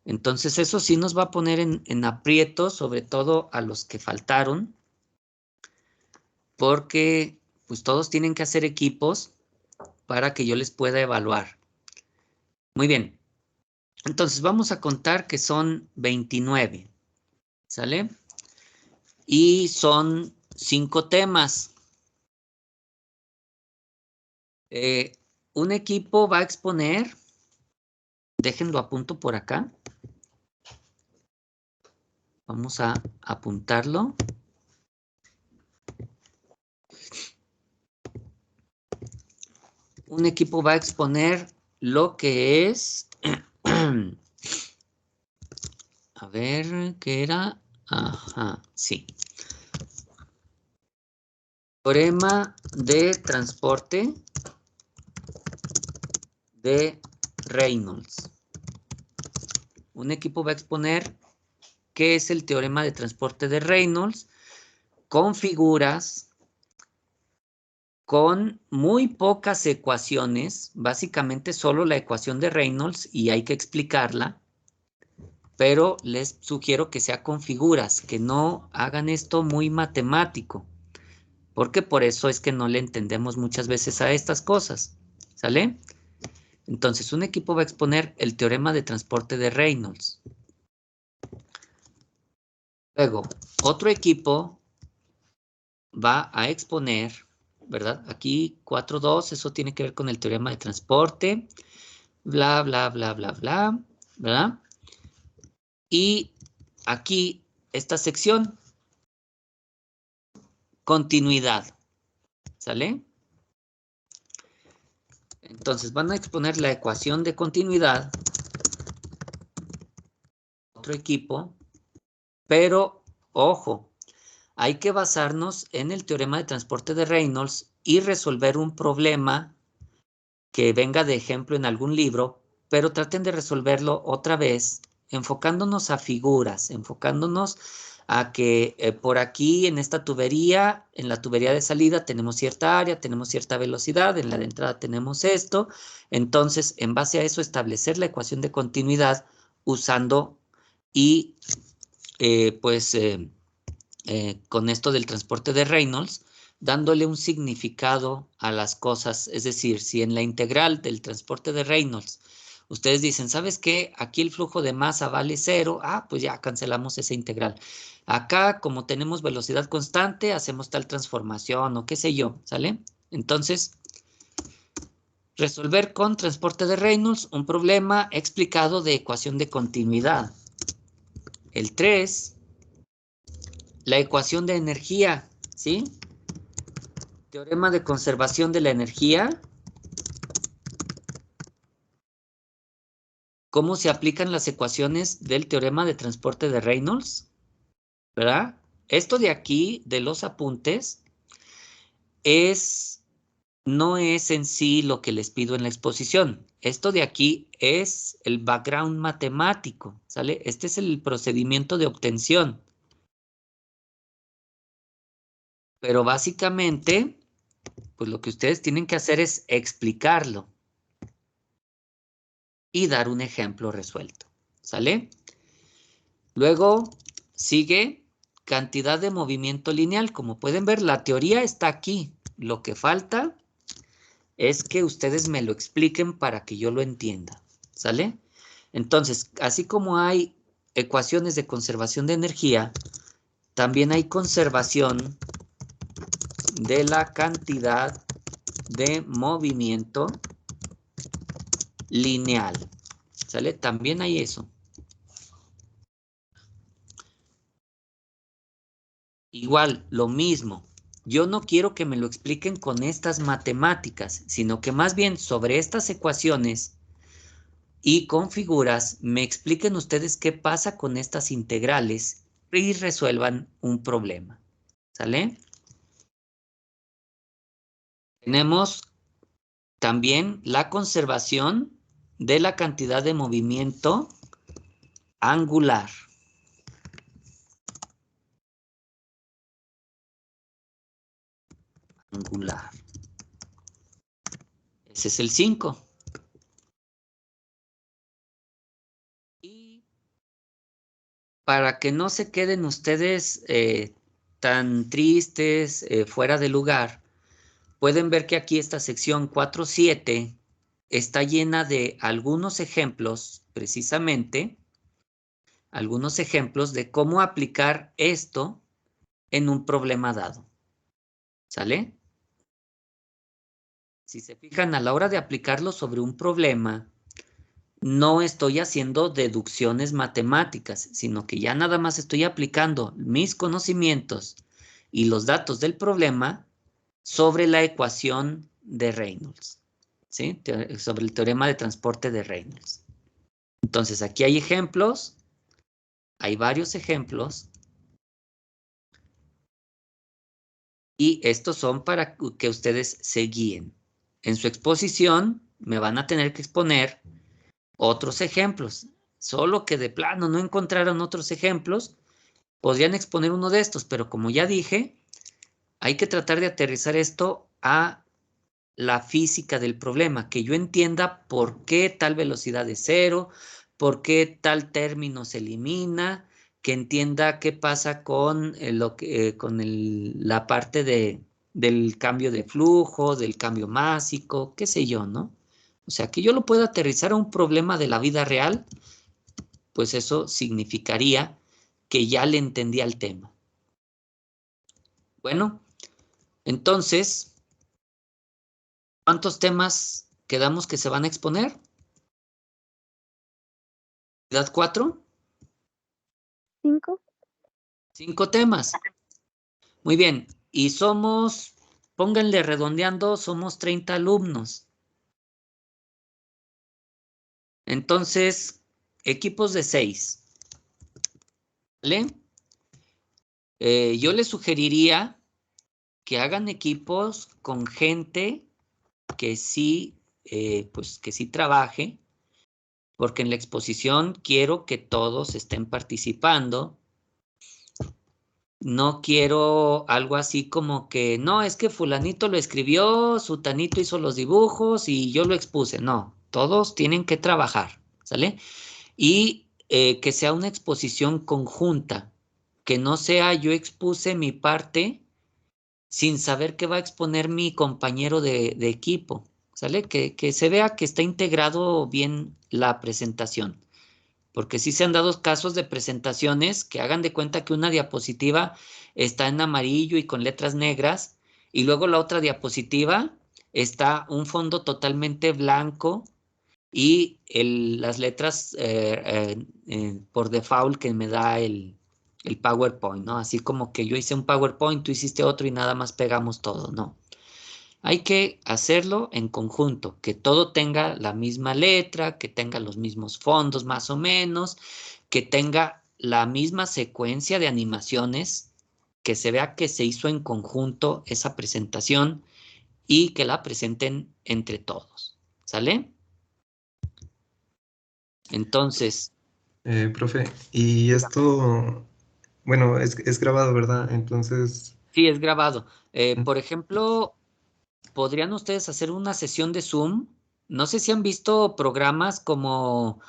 Speaker 1: Entonces eso sí nos va a poner en aprietos, sobre todo a los que faltaron, porque pues todos tienen que hacer equipos para que yo les pueda evaluar. Muy bien. Entonces vamos a contar que son 29, ¿sale? Y son 5 temas. Un equipo va a exponer, déjenlo apunto por acá. Vamos a apuntarlo. Un equipo va a exponer lo que es, a ver, ¿qué era? Ajá, sí. Teorema de transporte de Reynolds. Un equipo va a exponer qué es el teorema de transporte de Reynolds con figuras, con muy pocas ecuaciones, básicamente solo la ecuación de Reynolds y hay que explicarla, pero les sugiero que sea con figuras, que no hagan esto muy matemático, porque por eso es que no le entendemos muchas veces a estas cosas, ¿sale? Entonces, un equipo va a exponer el teorema de transporte de Reynolds. Luego, otro equipo va a exponer, ¿verdad? Aquí 4.2, eso tiene que ver con el teorema de transporte, bla, bla, bla, bla, bla, ¿verdad? Y aquí, esta sección, continuidad, ¿sale? Entonces van a exponer la ecuación de continuidad, otro equipo, pero ojo, hay que basarnos en el teorema de transporte de Reynolds y resolver un problema que venga de ejemplo en algún libro, pero traten de resolverlo otra vez, enfocándonos a figuras, enfocándonos a que por aquí en esta tubería, en la tubería de salida tenemos cierta área, tenemos cierta velocidad, en la de entrada tenemos esto, entonces en base a eso establecer la ecuación de continuidad usando y con esto del transporte de Reynolds, dándole un significado a las cosas. Es decir, si en la integral del transporte de Reynolds ustedes dicen, ¿sabes qué? Aquí el flujo de masa vale 0, pues ya cancelamos esa integral. Acá, como tenemos velocidad constante, hacemos tal transformación o qué sé yo, ¿sale? Entonces, resolver con transporte de Reynolds un problema explicado de ecuación de continuidad. El 3, la ecuación de energía, ¿sí? Teorema de conservación de la energía. ¿Cómo se aplican las ecuaciones del teorema de transporte de Reynolds? ¿Verdad? Esto de aquí, de los apuntes, no es en sí lo que les pido en la exposición. Esto de aquí es el background matemático, ¿sale? Este es el procedimiento de obtención. Pero básicamente, pues lo que ustedes tienen que hacer es explicarlo y dar un ejemplo resuelto, ¿sale? Luego sigue cantidad de movimiento lineal. Como pueden ver, la teoría está aquí. Lo que falta es que ustedes me lo expliquen para que yo lo entienda, ¿sale? Entonces, así como hay ecuaciones de conservación de energía, también hay conservación de la cantidad de movimiento lineal, ¿sale? También hay eso. Igual, lo mismo. Yo no quiero que me lo expliquen con estas matemáticas, sino que más bien sobre estas ecuaciones y con figuras me expliquen ustedes qué pasa con estas integrales y resuelvan un problema. ¿Sale? Tenemos también la conservación de la cantidad de movimiento angular. Angular. Ese es el 5. Y para que no se queden ustedes tan tristes, fuera de lugar, pueden ver que aquí esta sección 4.7 está llena de algunos ejemplos, precisamente, algunos ejemplos de cómo aplicar esto en un problema dado. ¿Sale? Si se fijan, a la hora de aplicarlo sobre un problema, no estoy haciendo deducciones matemáticas, sino que ya nada más estoy aplicando mis conocimientos y los datos del problema sobre la ecuación de Reynolds, ¿sí? Sobre el teorema de transporte de Reynolds. Entonces, aquí hay ejemplos, hay varios ejemplos, y estos son para que ustedes se guíen. En su exposición me van a tener que exponer otros ejemplos, solo que de plano no encontraron otros ejemplos, podrían exponer uno de estos, pero como ya dije, hay que tratar de aterrizar esto a la física del problema, que yo entienda por qué tal velocidad es cero, por qué tal término se elimina, que entienda qué pasa con, la parte del cambio de flujo, del cambio másico, qué sé yo, ¿no? O sea, que yo lo pueda aterrizar a un problema de la vida real, pues eso significaría que ya le entendí al tema. Bueno, entonces, ¿cuántos temas quedamos que se van a exponer? ¿Unidad 4?
Speaker 5: 5.
Speaker 1: 5 temas. Muy bien. Y somos, pónganle redondeando, somos 30 alumnos. Entonces, equipos de 6. ¿Vale? Yo les sugeriría que hagan equipos con gente que sí, pues que sí trabaje, porque en la exposición quiero que todos estén participando. No quiero algo así como que, no, es que fulanito lo escribió, sutanito hizo los dibujos y yo lo expuse. No, todos tienen que trabajar, ¿sale? Y que sea una exposición conjunta, que no sea yo expuse mi parte sin saber qué va a exponer mi compañero de equipo, ¿sale? Que se vea que está integrado bien la presentación. Porque sí se han dado casos de presentaciones que hagan de cuenta que una diapositiva está en amarillo y con letras negras, y luego la otra diapositiva está un fondo totalmente blanco y las letras por default que me da el PowerPoint, ¿no? Así como que yo hice un PowerPoint, tú hiciste otro y nada más pegamos todo, no. Hay que hacerlo en conjunto, que todo tenga la misma letra, que tenga los mismos fondos más o menos, que tenga la misma secuencia de animaciones, que se vea que se hizo en conjunto esa presentación y que la presenten entre todos. ¿Sale? Entonces,
Speaker 6: Profe, y esto, bueno, es grabado, ¿verdad? Entonces,
Speaker 1: sí, es grabado. Por ejemplo, ¿podrían ustedes hacer una sesión de Zoom? No sé si han visto programas como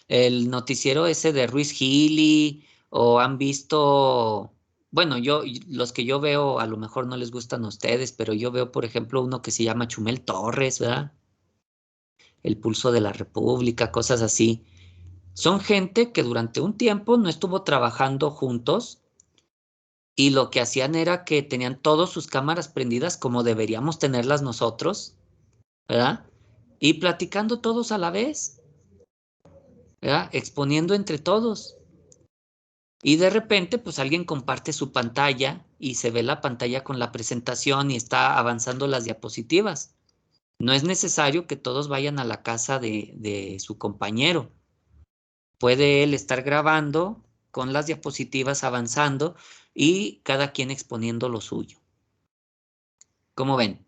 Speaker 1: el noticiero ese de Ruiz Gili o han visto, bueno, los que yo veo a lo mejor no les gustan a ustedes, pero yo veo, por ejemplo, uno que se llama Chumel Torres, ¿verdad? El Pulso de la República, cosas así. Son gente que durante un tiempo no estuvo trabajando juntos y lo que hacían era que tenían todas sus cámaras prendidas como deberíamos tenerlas nosotros, ¿verdad? Y platicando todos a la vez, ¿verdad? Exponiendo entre todos. Y de repente, pues alguien comparte su pantalla y se ve la pantalla con la presentación y está avanzando las diapositivas. No es necesario que todos vayan a la casa de su compañero. Puede él estar grabando con las diapositivas avanzando y cada quien exponiendo lo suyo. ¿Cómo ven?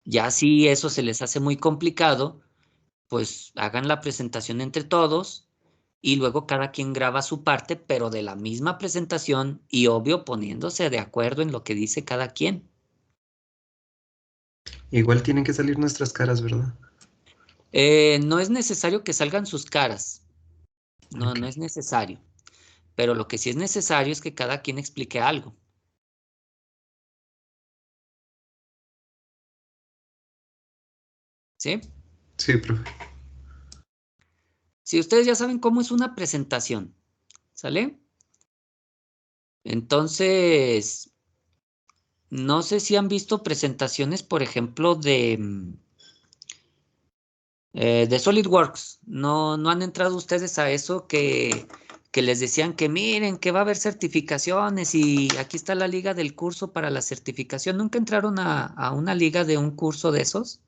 Speaker 1: Ya si eso se les hace muy complicado, pues hagan la presentación entre todos y luego cada quien graba su parte, pero de la misma presentación y obvio poniéndose de acuerdo en lo que dice cada quien.
Speaker 6: igual tienen que salir nuestras caras, ¿verdad?
Speaker 1: No es necesario que salgan sus caras, No, no es necesario. Pero lo que sí es necesario es que cada quien explique algo. ¿Sí?
Speaker 6: Sí, profe.
Speaker 1: Si ustedes ya saben cómo es una presentación, ¿sale? Entonces, no sé si han visto presentaciones, por ejemplo, de SolidWorks. ¿No han entrado ustedes a eso que les decían que miren, que va a haber certificaciones y aquí está la liga del curso para la certificación? ¿Nunca entraron a una liga de un curso de esos?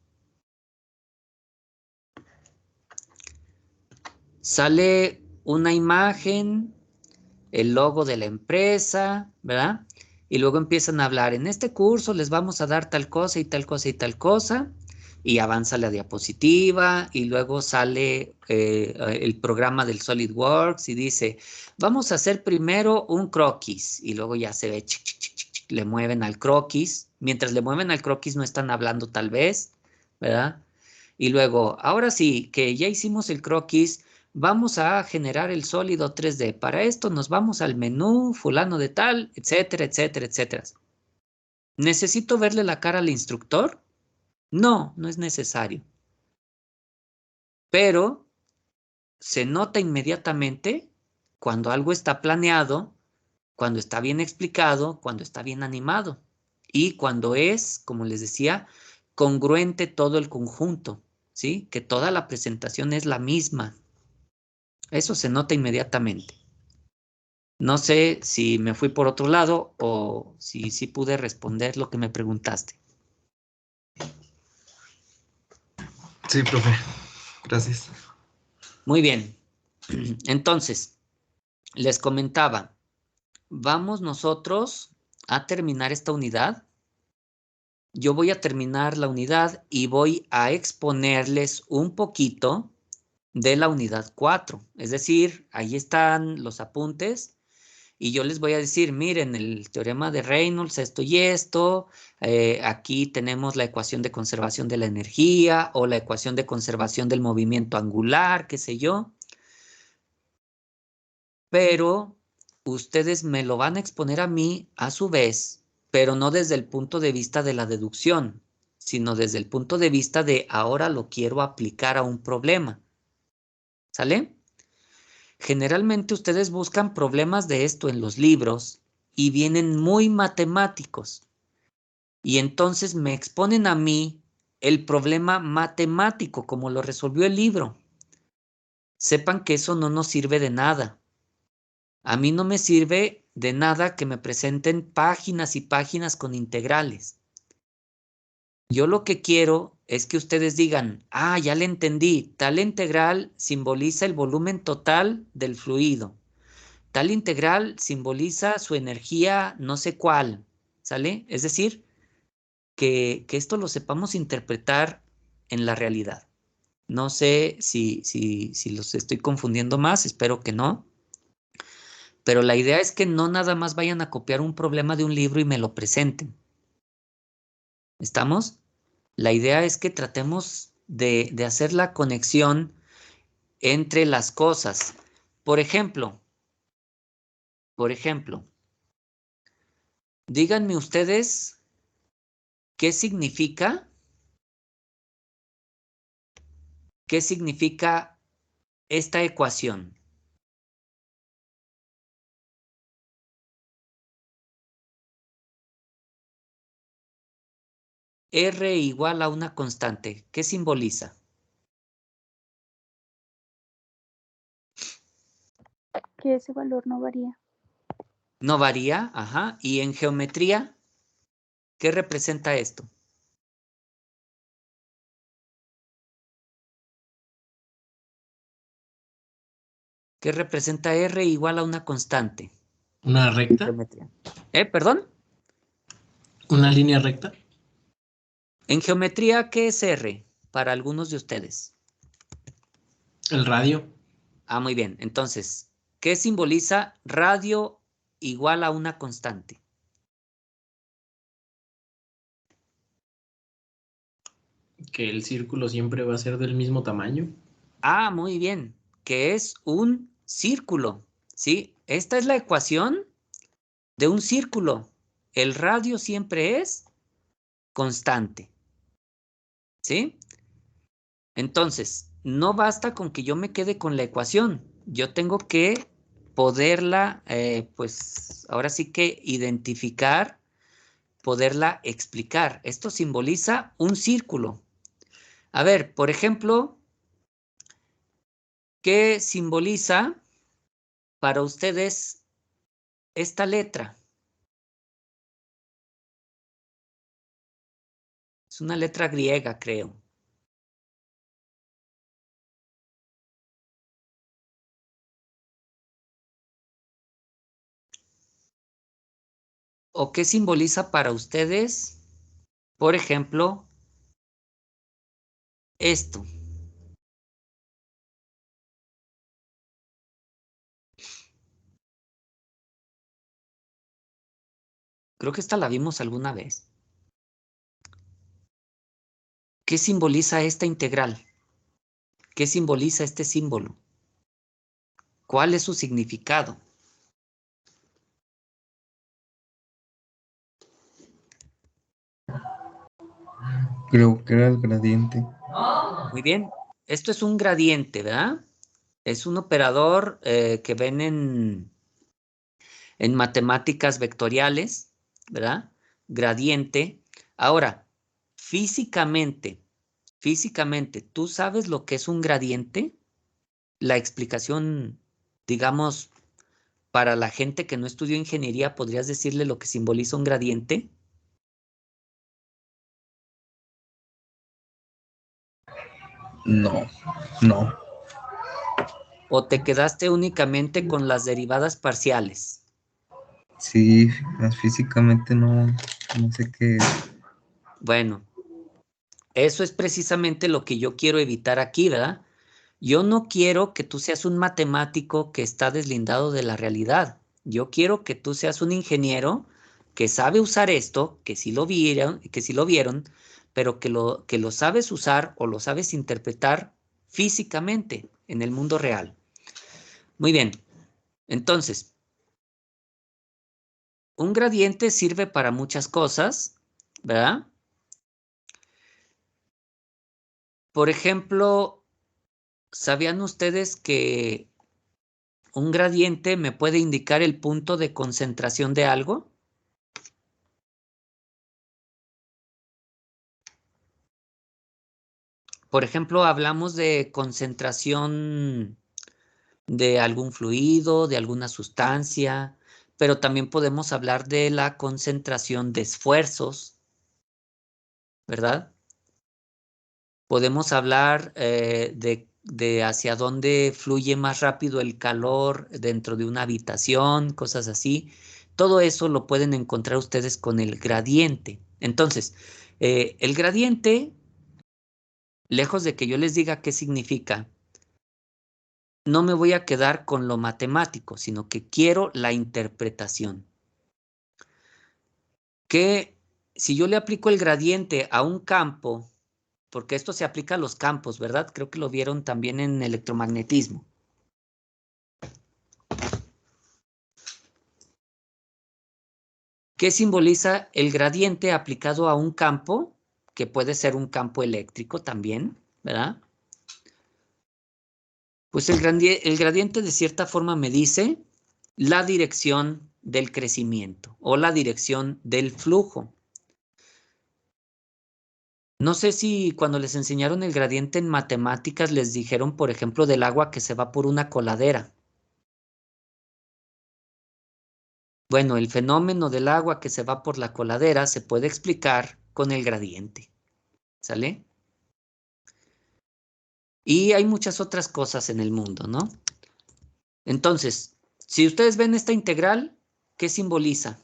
Speaker 1: Sale una imagen, el logo de la empresa, ¿verdad? Y luego empiezan a hablar, en este curso les vamos a dar tal cosa y tal cosa y tal cosa, y avanza la diapositiva, y luego sale el programa del SolidWorks y dice, vamos a hacer primero un croquis, y luego ya se ve, chic, chic, chic, chic, chic, le mueven al croquis, mientras le mueven al croquis no están hablando tal vez, ¿verdad? Y luego, ahora sí, que ya hicimos el croquis, vamos a generar el sólido 3D. Para esto nos vamos al menú, fulano de tal, etcétera, etcétera, etcétera. ¿Necesito verle la cara al instructor? No, no es necesario. Pero se nota inmediatamente cuando algo está planeado, cuando está bien explicado, cuando está bien animado y cuando es, como les decía, congruente todo el conjunto, ¿sí? Que toda la presentación es la misma. Eso se nota inmediatamente. No sé si me fui por otro lado o si sí pude responder lo que me preguntaste.
Speaker 6: Sí, profe. Gracias.
Speaker 1: Muy bien. Entonces, les comentaba, vamos nosotros a terminar esta unidad. Yo voy a terminar la unidad y voy a exponerles un poquito de la unidad 4. Es decir, ahí están los apuntes. Y yo les voy a decir, miren, el teorema de Reynolds, esto y esto, aquí tenemos la ecuación de conservación de la energía o la ecuación de conservación del movimiento angular, qué sé yo, pero ustedes me lo van a exponer a mí a su vez, pero no desde el punto de vista de la deducción, sino desde el punto de vista de ahora lo quiero aplicar a un problema. ¿Sale? Generalmente ustedes buscan problemas de esto en los libros y vienen muy matemáticos. Y entonces me exponen a mí el problema matemático como lo resolvió el libro. Sepan que eso no nos sirve de nada. A mí no me sirve de nada que me presenten páginas y páginas con integrales. Yo lo que quiero es que ustedes digan, ah, ya le entendí, tal integral simboliza el volumen total del fluido. Tal integral simboliza su energía no sé cuál, ¿sale? Es decir, que esto lo sepamos interpretar en la realidad. No sé si los estoy confundiendo más, espero que no, pero la idea es que no nada más vayan a copiar un problema de un libro y me lo presenten. ¿Estamos? La idea es que tratemos de hacer la conexión entre las cosas. Por ejemplo, díganme ustedes qué significa esta ecuación. R igual a una constante. ¿Qué simboliza?
Speaker 5: Que ese valor no varía.
Speaker 1: No varía, ajá. ¿Y en geometría? ¿Qué representa esto? ¿Qué representa R igual a una constante?
Speaker 2: ¿Una
Speaker 1: En
Speaker 2: recta?
Speaker 1: geometría. ¿Perdón?
Speaker 2: ¿Una línea recta?
Speaker 1: En geometría, ¿qué es R para algunos de ustedes?
Speaker 2: ¿El radio?
Speaker 1: Ah, muy bien. Entonces, ¿qué simboliza radio igual a una constante?
Speaker 2: ¿Que el círculo siempre va a ser del mismo tamaño?
Speaker 1: Ah, muy bien. Que es un círculo, ¿sí? Esta es la ecuación de un círculo. El radio siempre es constante, ¿sí? Entonces, no basta con que yo me quede con la ecuación. Yo tengo que poderla, pues, ahora sí que identificar, poderla explicar. Esto simboliza un círculo. A ver, por ejemplo, ¿qué simboliza para ustedes esta letra? Es una letra griega, creo. ¿O qué simboliza para ustedes, por ejemplo, esto? Creo que esta la vimos alguna vez. ¿Qué simboliza esta integral? ¿Qué simboliza este símbolo? ¿Cuál es su significado?
Speaker 3: Creo que era el gradiente.
Speaker 1: Muy bien. Esto es un gradiente, ¿verdad? Es un operador que ven en matemáticas vectoriales, ¿verdad? Gradiente. Ahora, físicamente, ¿tú sabes lo que es un gradiente? La explicación, digamos, para la gente que no estudió ingeniería, ¿podrías decirle lo que simboliza un gradiente?
Speaker 3: No, no.
Speaker 1: ¿O te quedaste únicamente con las derivadas parciales?
Speaker 3: Sí, físicamente no, no sé qué es.
Speaker 1: Bueno, eso es precisamente lo que yo quiero evitar aquí, ¿verdad? Yo no quiero que tú seas un matemático que está deslindado de la realidad. Yo quiero que tú seas un ingeniero que sabe usar esto, que sí lo vieron, pero que lo sabes usar o lo sabes interpretar físicamente en el mundo real. Muy bien. Entonces, un gradiente sirve para muchas cosas, ¿verdad? Por ejemplo, ¿sabían ustedes que un gradiente me puede indicar el punto de concentración de algo? Por ejemplo, hablamos de concentración de algún fluido, de alguna sustancia, pero también podemos hablar de la concentración de esfuerzos, ¿verdad? Podemos hablar de hacia dónde fluye más rápido el calor dentro de una habitación, cosas así. Todo eso lo pueden encontrar ustedes con el gradiente. Entonces, el gradiente, lejos de que yo les diga qué significa, no me voy a quedar con lo matemático, sino que quiero la interpretación. Que si yo le aplico el gradiente a un campo, porque esto se aplica a los campos, ¿verdad? Creo que lo vieron también en electromagnetismo. ¿Qué simboliza el gradiente aplicado a un campo? Que puede ser un campo eléctrico también, ¿verdad? Pues el gradiente de cierta forma me dice la dirección del crecimiento o la dirección del flujo. No sé si cuando les enseñaron el gradiente en matemáticas les dijeron, por ejemplo, del agua que se va por una coladera. Bueno, el fenómeno del agua que se va por la coladera se puede explicar con el gradiente. ¿Sale? Y hay muchas otras cosas en el mundo, ¿no? Entonces, si ustedes ven esta integral, ¿qué simboliza?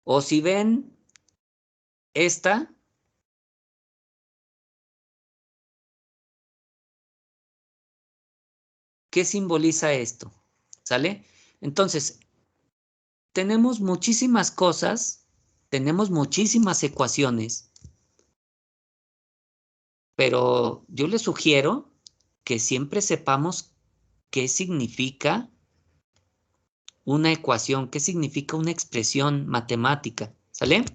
Speaker 1: O si ven esta, ¿qué simboliza esto? ¿Sale? Entonces, tenemos muchísimas cosas, tenemos muchísimas ecuaciones, pero yo les sugiero que siempre sepamos qué significa una ecuación, qué significa una expresión matemática, ¿sale?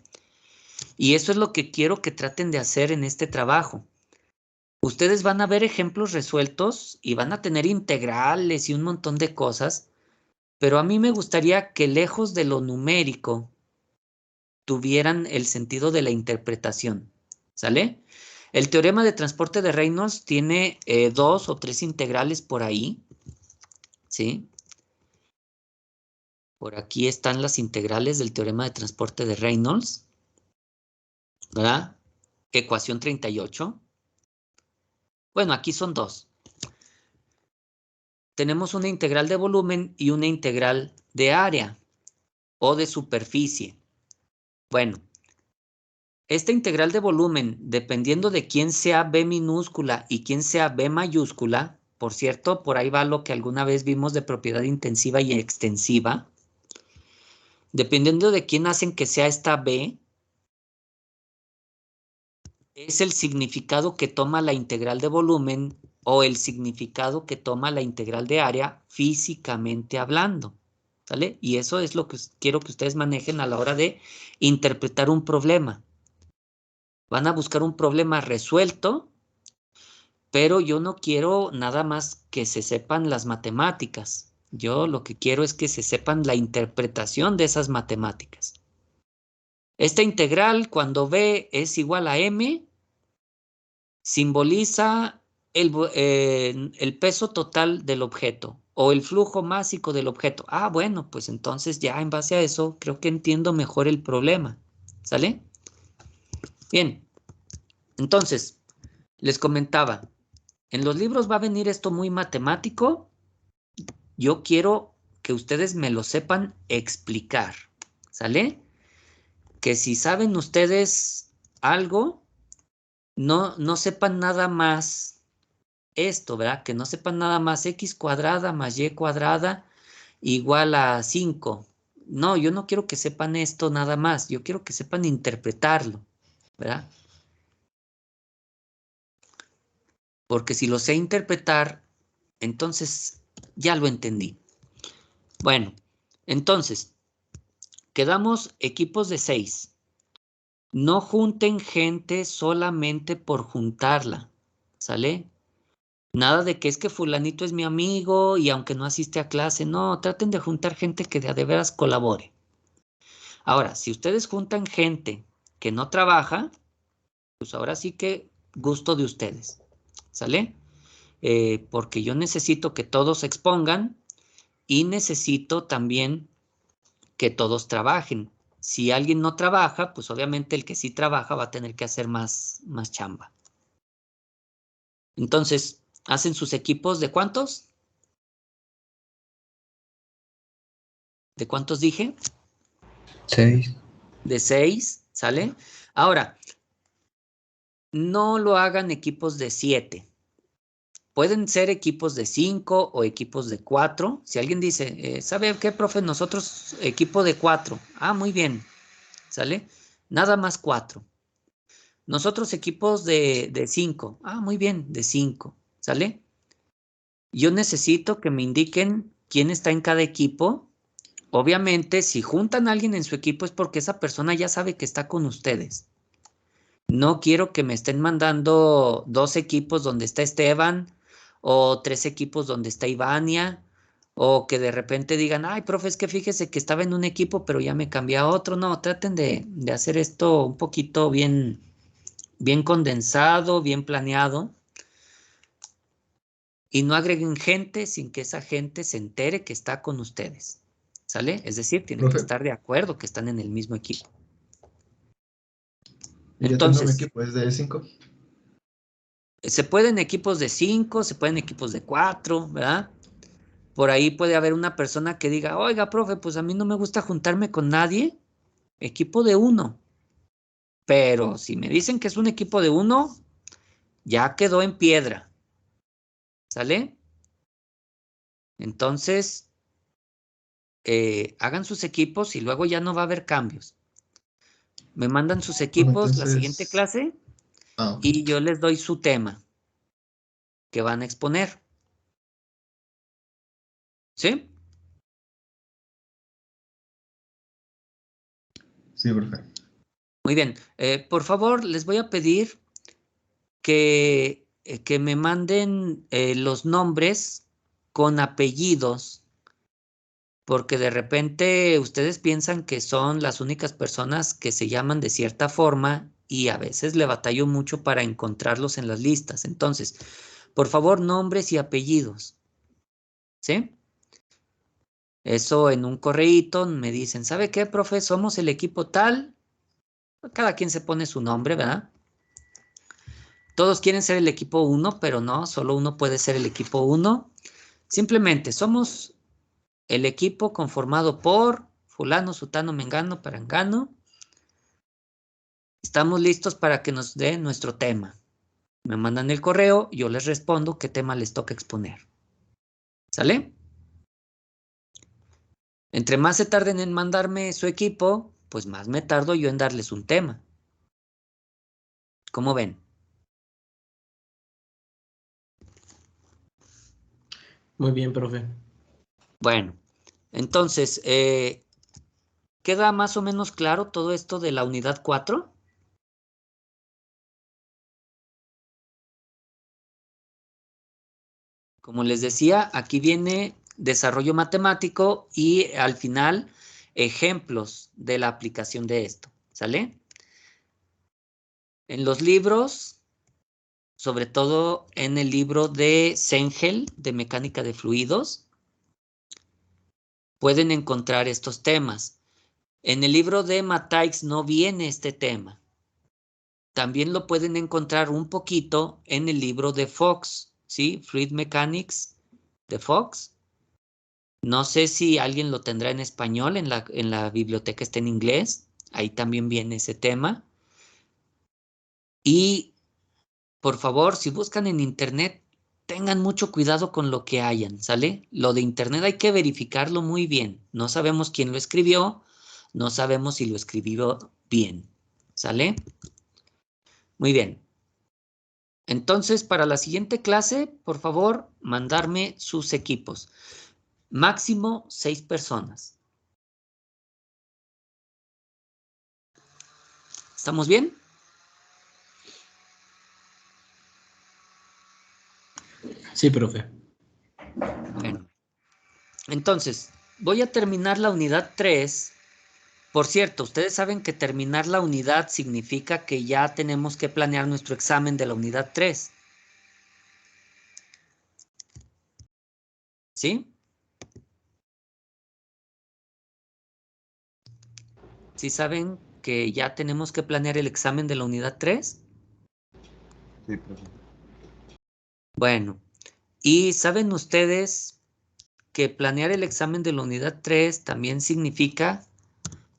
Speaker 1: Y eso es lo que quiero que traten de hacer en este trabajo. Ustedes van a ver ejemplos resueltos y van a tener integrales y un montón de cosas, pero a mí me gustaría que lejos de lo numérico tuvieran el sentido de la interpretación, ¿sale? El teorema de transporte de Reynolds tiene 2 o 3 integrales por ahí, ¿sí? Por aquí están las integrales del teorema de transporte de Reynolds, ¿verdad? Ecuación 38. Bueno, aquí son 2. Tenemos una integral de volumen y una integral de área o de superficie. Bueno, esta integral de volumen, dependiendo de quién sea B minúscula y quién sea B mayúscula, por cierto, por ahí va lo que alguna vez vimos de propiedad intensiva y extensiva, dependiendo de quién hacen que sea esta B, es el significado que toma la integral de volumen o el significado que toma la integral de área físicamente hablando, ¿sale? Y eso es lo que quiero que ustedes manejen a la hora de interpretar un problema. Van a buscar un problema resuelto, pero yo no quiero nada más que se sepan las matemáticas. Yo lo que quiero es que se sepan la interpretación de esas matemáticas. Esta integral, cuando B es igual a M, simboliza el peso total del objeto o el flujo másico del objeto. Ah, bueno, pues entonces ya en base a eso creo que entiendo mejor el problema. ¿Sale? Bien, entonces, les comentaba, en los libros va a venir esto muy matemático. Yo quiero que ustedes me lo sepan explicar. ¿Sale? Que si saben ustedes algo, no sepan nada más esto, ¿verdad? Que no sepan nada más x cuadrada más y cuadrada igual a 5. No, yo no quiero que sepan esto nada más. Yo quiero que sepan interpretarlo, ¿verdad? Porque si lo sé interpretar, entonces ya lo entendí. Bueno, entonces, quedamos equipos de 6. No junten gente solamente por juntarla, ¿sale? Nada de que es que fulanito es mi amigo y aunque no asiste a clase, no, traten de juntar gente que de veras colabore. Ahora, si ustedes juntan gente que no trabaja, pues ahora sí que gusto de ustedes, ¿sale? Porque yo necesito que todos se expongan y necesito también que todos trabajen. Si alguien no trabaja, pues obviamente el que sí trabaja va a tener que hacer más chamba. Entonces, ¿hacen sus equipos de cuántos? ¿De cuántos dije?
Speaker 3: 6.
Speaker 1: De 6, ¿sale? Ahora, no lo hagan equipos de 7. Pueden ser equipos de 5 o equipos de 4. Si alguien dice, ¿sabe qué, profe? Nosotros equipo de 4. Ah, muy bien, ¿sale? Nada más 4. Nosotros equipos de 5. Ah, muy bien, de 5, ¿sale? Yo necesito que me indiquen quién está en cada equipo. Obviamente, si juntan a alguien en su equipo es porque esa persona ya sabe que está con ustedes. No quiero que me estén mandando 2 equipos donde está Esteban o 3 equipos donde está Ivania o que de repente digan, ay, profe, es que fíjese que estaba en un equipo pero ya me cambié a otro. No, traten de hacer esto un poquito bien condensado, bien planeado y no agreguen gente sin que esa gente se entere que está con ustedes. ¿Sale? Es decir, tienen que
Speaker 6: Profe,
Speaker 1: estar de acuerdo que están en el mismo equipo.
Speaker 6: yo tengo un
Speaker 1: Entonces,
Speaker 6: equipo, es de 5.
Speaker 1: se pueden equipos de 5, se pueden equipos de 4, ¿verdad? Por ahí puede haber una persona que diga, oiga, profe, pues a mí no me gusta juntarme con nadie. Equipo de 1. Pero si me dicen que es un equipo de 1, ya quedó en piedra. ¿Sale? Entonces, hagan sus equipos y luego ya no va a haber cambios. Me mandan sus
Speaker 6: Bueno,
Speaker 1: equipos la siguiente
Speaker 6: entonces,
Speaker 1: clase
Speaker 6: ok.
Speaker 1: y yo les doy su tema. que van a exponer. ¿Sí?
Speaker 6: Sí, profe.
Speaker 1: Muy bien. Por favor, les voy a pedir que me manden los nombres con apellidos, porque de repente ustedes piensan que son las únicas personas que se llaman de cierta forma y a veces le batallo mucho para encontrarlos en las listas. Entonces, por favor, nombres y apellidos. ¿Sí? Eso en un correíto me dicen, ¿sabe qué, profe? Somos el equipo tal. Cada quien se pone su nombre, ¿verdad? Todos quieren ser el equipo 1, pero no, solo uno puede ser el equipo 1. Simplemente somos el equipo conformado por fulano, sutano, mengano, perangano. Estamos listos para que nos den nuestro tema. Me mandan el correo, yo les respondo qué tema les toca exponer. ¿Sale? Entre más se tarden en mandarme su equipo, pues más me tardo yo en darles un tema. ¿Cómo ven?
Speaker 2: Muy bien, profe.
Speaker 1: Bueno, entonces, ¿queda más o menos claro todo esto de la unidad 4? Como les decía, aquí viene desarrollo matemático y al final ejemplos de la aplicación de esto. ¿Sale? En los libros, sobre todo en el libro de Sengel, de mecánica de fluidos, pueden encontrar estos temas. En el libro de Mateix no viene este tema. También lo pueden encontrar un poquito en el libro de Fox, ¿sí? Fluid Mechanics de Fox. No sé si alguien lo tendrá en español, en la biblioteca está en inglés. Ahí también viene ese tema. Y, por favor, si buscan en internet, tengan mucho cuidado con lo que hayan, ¿sale? Lo de internet hay que verificarlo muy bien. No sabemos quién lo escribió, no sabemos si lo escribió bien, ¿sale? Muy bien. Entonces, para la siguiente clase, por favor, mandarme sus equipos. Máximo 6 personas. ¿Estamos bien?
Speaker 2: Sí, profe.
Speaker 1: Bueno. Entonces, voy a terminar la unidad 3. Por cierto, ustedes saben que terminar la unidad significa que ya tenemos que planear nuestro examen de la unidad 3. ¿Sí? ¿Sí saben que ya tenemos que planear el examen de la unidad 3?
Speaker 6: Sí, profe.
Speaker 1: Bueno, ¿y saben ustedes que planear el examen de la unidad 3 también significa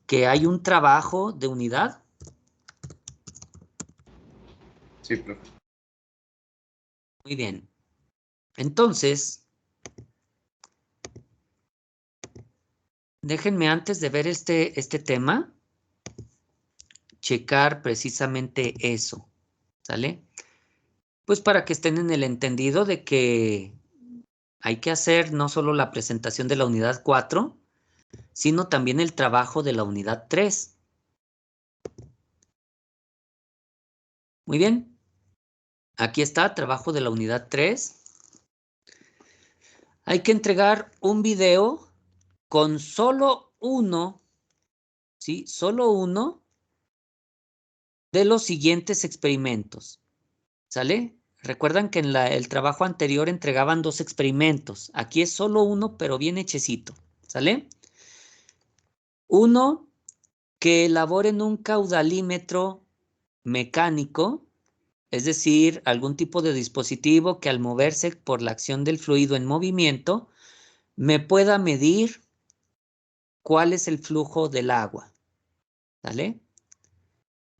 Speaker 1: que hay un trabajo de unidad?
Speaker 3: Sí, profe.
Speaker 1: Muy bien. Entonces, déjenme antes de ver este tema, checar precisamente eso, ¿sale? Pues para que estén en el entendido de que hay que hacer no solo la presentación de la unidad 4, sino también el trabajo de la unidad 3. Muy bien. Aquí está, trabajo de la unidad 3. Hay que entregar un video con solo uno, ¿sí? Solo uno de los siguientes experimentos. ¿Sale? Recuerdan que en el trabajo anterior entregaban 2 experimentos. Aquí es solo uno, pero bien hechecito. ¿Sale? Uno, que elaboren un caudalímetro mecánico, es decir, algún tipo de dispositivo que al moverse por la acción del fluido en movimiento, me pueda medir cuál es el flujo del agua. ¿Sale?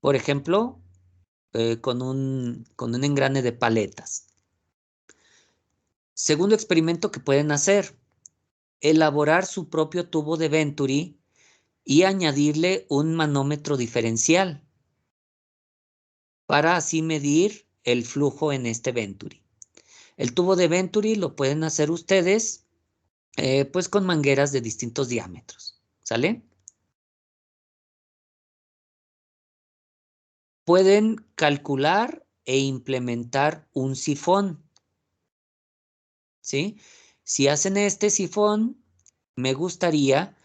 Speaker 1: Por ejemplo, con un engrane de paletas. Segundo experimento que pueden hacer, elaborar su propio tubo de Venturi y añadirle un manómetro diferencial para así medir el flujo en este Venturi. El tubo de Venturi lo pueden hacer ustedes pues con mangueras de distintos diámetros, ¿sale? Pueden calcular e implementar un sifón, ¿sí? Si hacen este sifón, me gustaría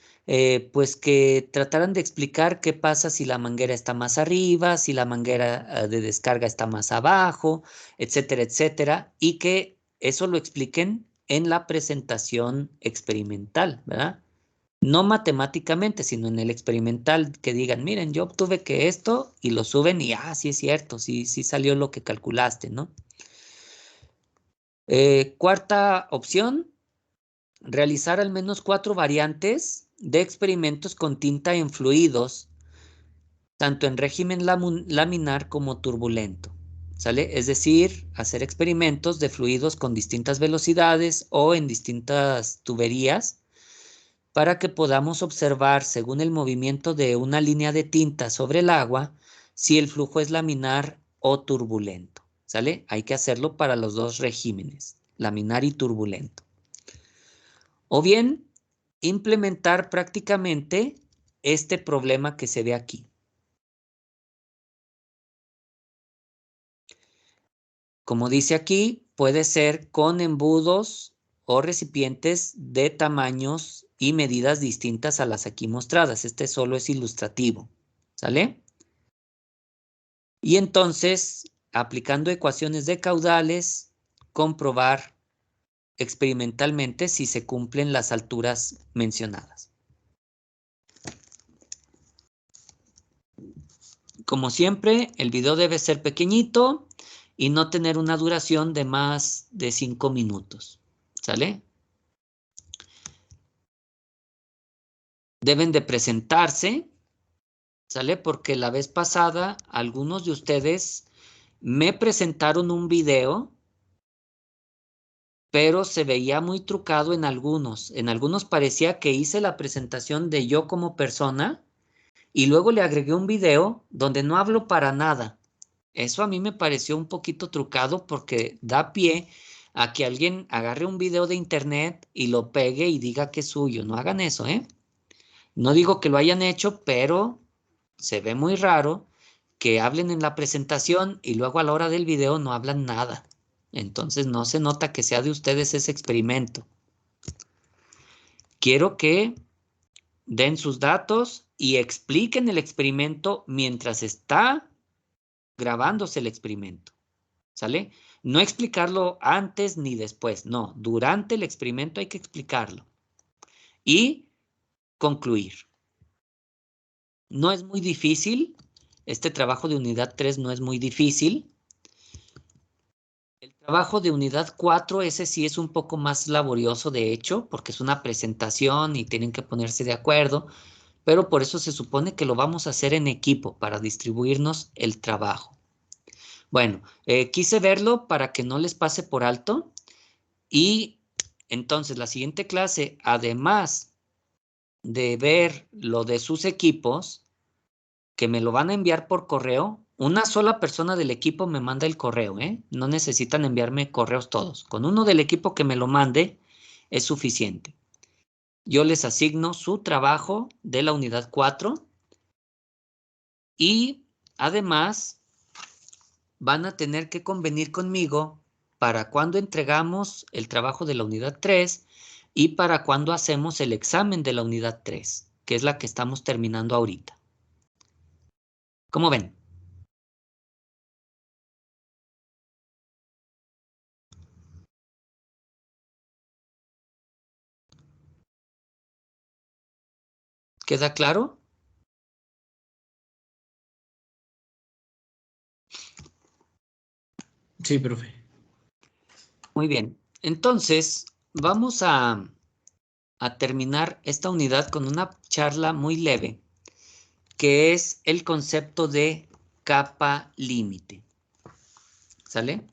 Speaker 1: pues que trataran de explicar qué pasa si la manguera está más arriba, si la manguera de descarga está más abajo, etcétera, etcétera, y que eso lo expliquen en la presentación experimental, ¿verdad? No matemáticamente, sino en el experimental, que digan, miren, yo obtuve que esto, y lo suben y, sí es cierto, sí salió lo que calculaste, ¿no? Cuarta opción, realizar al menos 4 variantes de experimentos con tinta en fluidos, tanto en régimen laminar como turbulento, ¿sale? Es decir, hacer experimentos de fluidos con distintas velocidades o en distintas tuberías para que podamos observar, según el movimiento de una línea de tinta sobre el agua, si el flujo es laminar o turbulento, ¿sale? Hay que hacerlo para los dos regímenes, laminar y turbulento. O bien, implementar prácticamente este problema que se ve aquí. Como dice aquí, puede ser con embudos o recipientes de tamaños y medidas distintas a las aquí mostradas. Este solo es ilustrativo, ¿sale? Y entonces, aplicando ecuaciones de caudales, comprobar experimentalmente si se cumplen las alturas mencionadas. Como siempre, el video debe ser pequeñito y no tener una duración de más de 5 minutos, ¿sale? Deben de presentarse, ¿sale? Porque la vez pasada algunos de ustedes me presentaron un video, pero se veía muy trucado en algunos. En algunos parecía que hice la presentación de yo como persona y luego le agregué un video donde no hablo para nada. Eso a mí me pareció un poquito trucado porque da pie a que alguien agarre un video de internet y lo pegue y diga que es suyo. No hagan eso, ¿eh? No digo que lo hayan hecho, pero se ve muy raro que hablen en la presentación y luego a la hora del video no hablan nada. Entonces no se nota que sea de ustedes ese experimento. Quiero que den sus datos y expliquen el experimento mientras está grabándose el experimento, ¿sale? No explicarlo antes ni después, no, durante el experimento hay que explicarlo. Y concluir. No es muy difícil, este trabajo de unidad 3 no es muy difícil. El trabajo de unidad 4, ese sí es un poco más laborioso de hecho, porque es una presentación y tienen que ponerse de acuerdo, pero por eso se supone que lo vamos a hacer en equipo para distribuirnos el trabajo. Bueno, quise verlo para que no les pase por alto y entonces la siguiente clase, además de ver lo de sus equipos, que me lo van a enviar por correo, una sola persona del equipo me manda el correo, ¿eh? No necesitan enviarme correos todos. Con uno del equipo que me lo mande es suficiente. Yo les asigno su trabajo de la unidad 4 y además van a tener que convenir conmigo para cuando entregamos el trabajo de la unidad 3 y para cuando hacemos el examen de la unidad 3, que es la que estamos terminando ahorita. ¿Cómo ven? ¿Queda claro?
Speaker 2: Sí, profe.
Speaker 1: Muy bien. Entonces, vamos a terminar esta unidad con una charla muy leve, que es el concepto de capa límite. ¿Sale?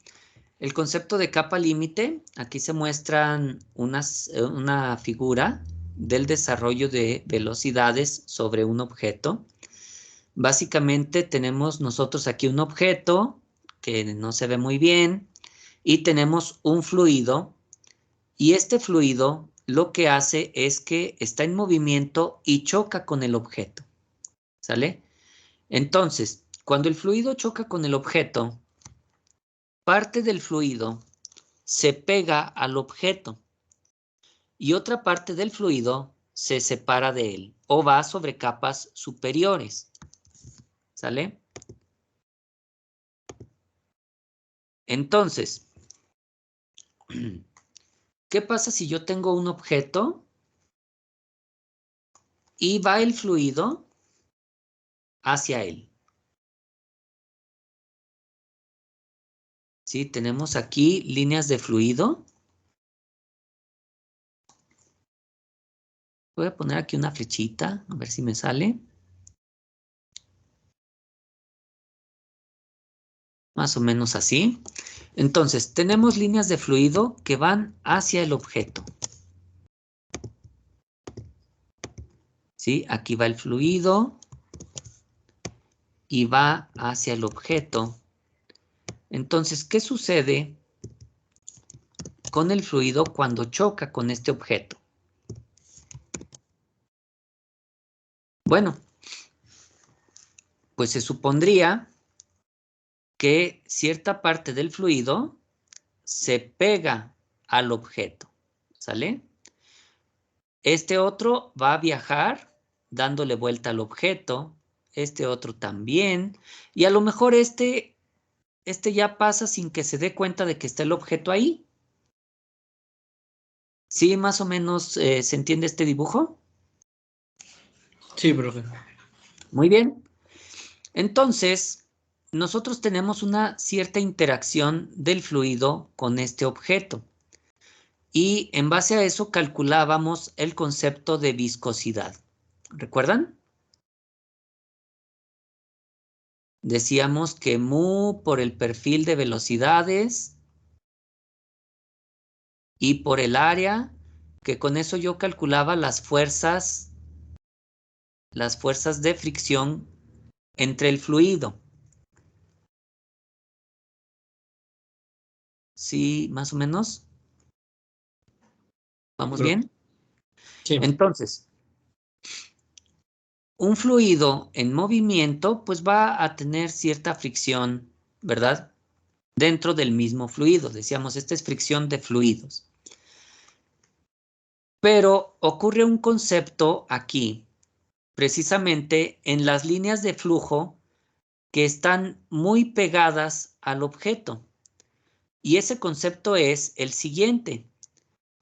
Speaker 1: El concepto de capa límite, aquí se muestran una figura del desarrollo de velocidades sobre un objeto. Básicamente tenemos nosotros aquí un objeto que no se ve muy bien y tenemos un fluido, y este fluido lo que hace es que está en movimiento y choca con el objeto, ¿sale? Entonces, cuando el fluido choca con el objeto, parte del fluido se pega al objeto y otra parte del fluido se separa de él o va sobre capas superiores, ¿sale? Entonces, ¿qué pasa si yo tengo un objeto y va el fluido hacia él? ¿Sí? Tenemos aquí líneas de fluido. Voy a poner aquí una flechita, a ver si me sale. Más o menos así. Entonces, tenemos líneas de fluido que van hacia el objeto. ¿Sí? Aquí va el fluido y va hacia el objeto. Entonces, ¿qué sucede con el fluido cuando choca con este objeto? Bueno, pues se supondría que cierta parte del fluido se pega al objeto, ¿sale? Este otro va a viajar dándole vuelta al objeto, este otro también, y a lo mejor este ya pasa sin que se dé cuenta de que está el objeto ahí. ¿Sí, más o menos se entiende este dibujo?
Speaker 2: Sí, profe.
Speaker 1: Muy bien. Entonces, nosotros tenemos una cierta interacción del fluido con este objeto. Y en base a eso calculábamos el concepto de viscosidad. ¿Recuerdan? Decíamos que mu por el perfil de velocidades y por el área, que con eso yo calculaba las fuerzas de fricción entre el fluido. ¿Sí, más o menos? ¿Vamos bien?
Speaker 2: Sí.
Speaker 1: Entonces, un fluido en movimiento pues va a tener cierta fricción, ¿verdad? Dentro del mismo fluido. Decíamos, esta es fricción de fluidos. Pero ocurre un concepto aquí, precisamente en las líneas de flujo que están muy pegadas al objeto. Y ese concepto es el siguiente,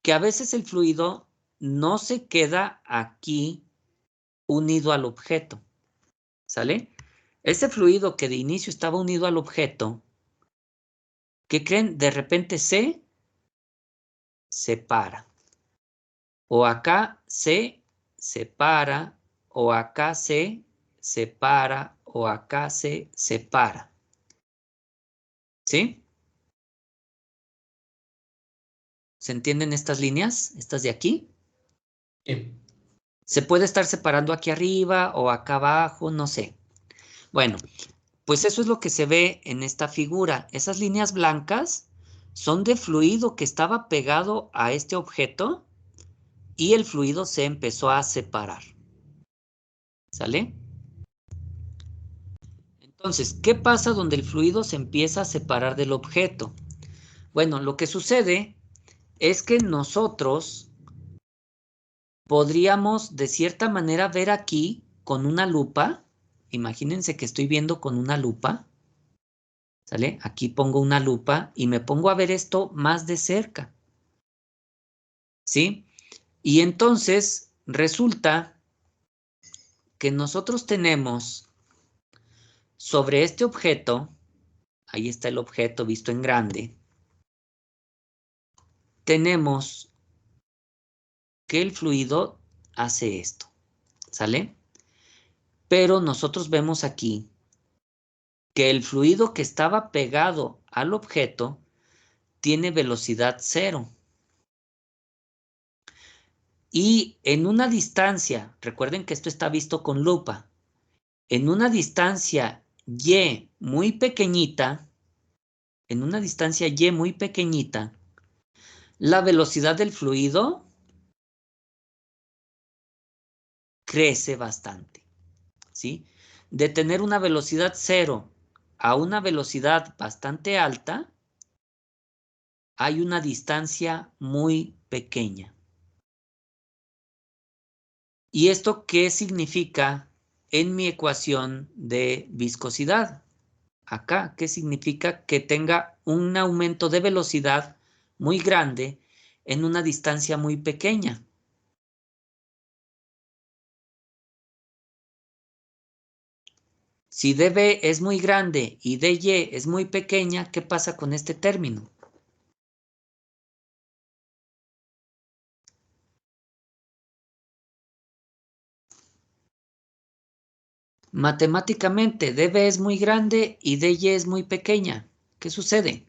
Speaker 1: que a veces el fluido no se queda aquí unido al objeto, ¿sale? Ese fluido que de inicio estaba unido al objeto, ¿qué creen? De repente se separa. O acá se separa, o acá se separa, o acá se separa. ¿Sí? ¿Se entienden estas líneas? ¿Estas de aquí?
Speaker 2: Sí.
Speaker 1: Se puede estar separando aquí arriba o acá abajo, no sé. Bueno, pues eso es lo que se ve en esta figura. Esas líneas blancas son de fluido que estaba pegado a este objeto y el fluido se empezó a separar. ¿Sale? Entonces, ¿qué pasa donde el fluido se empieza a separar del objeto? Bueno, lo que sucede es que nosotros podríamos de cierta manera ver aquí con una lupa. Imagínense que estoy viendo con una lupa. ¿Sale? Aquí pongo una lupa y me pongo a ver esto más de cerca. ¿Sí? Y entonces resulta que nosotros tenemos sobre este objeto, ahí está el objeto visto en grande, tenemos que el fluido hace esto, ¿sale? Pero nosotros vemos aquí que el fluido que estaba pegado al objeto tiene velocidad cero. Y en una distancia, recuerden que esto está visto con lupa, en una distancia y muy pequeñita, en una distancia y muy pequeñita, la velocidad del fluido crece bastante, ¿sí? De tener una velocidad 0 a una velocidad bastante alta, hay una distancia muy pequeña. ¿Y esto qué significa en mi ecuación de viscosidad? Acá, ¿qué significa? Que tenga un aumento de velocidad muy grande en una distancia muy pequeña. Si dB es muy grande y dy es muy pequeña, ¿qué pasa con este término? Matemáticamente, dB es muy grande y dy es muy pequeña. ¿Qué sucede?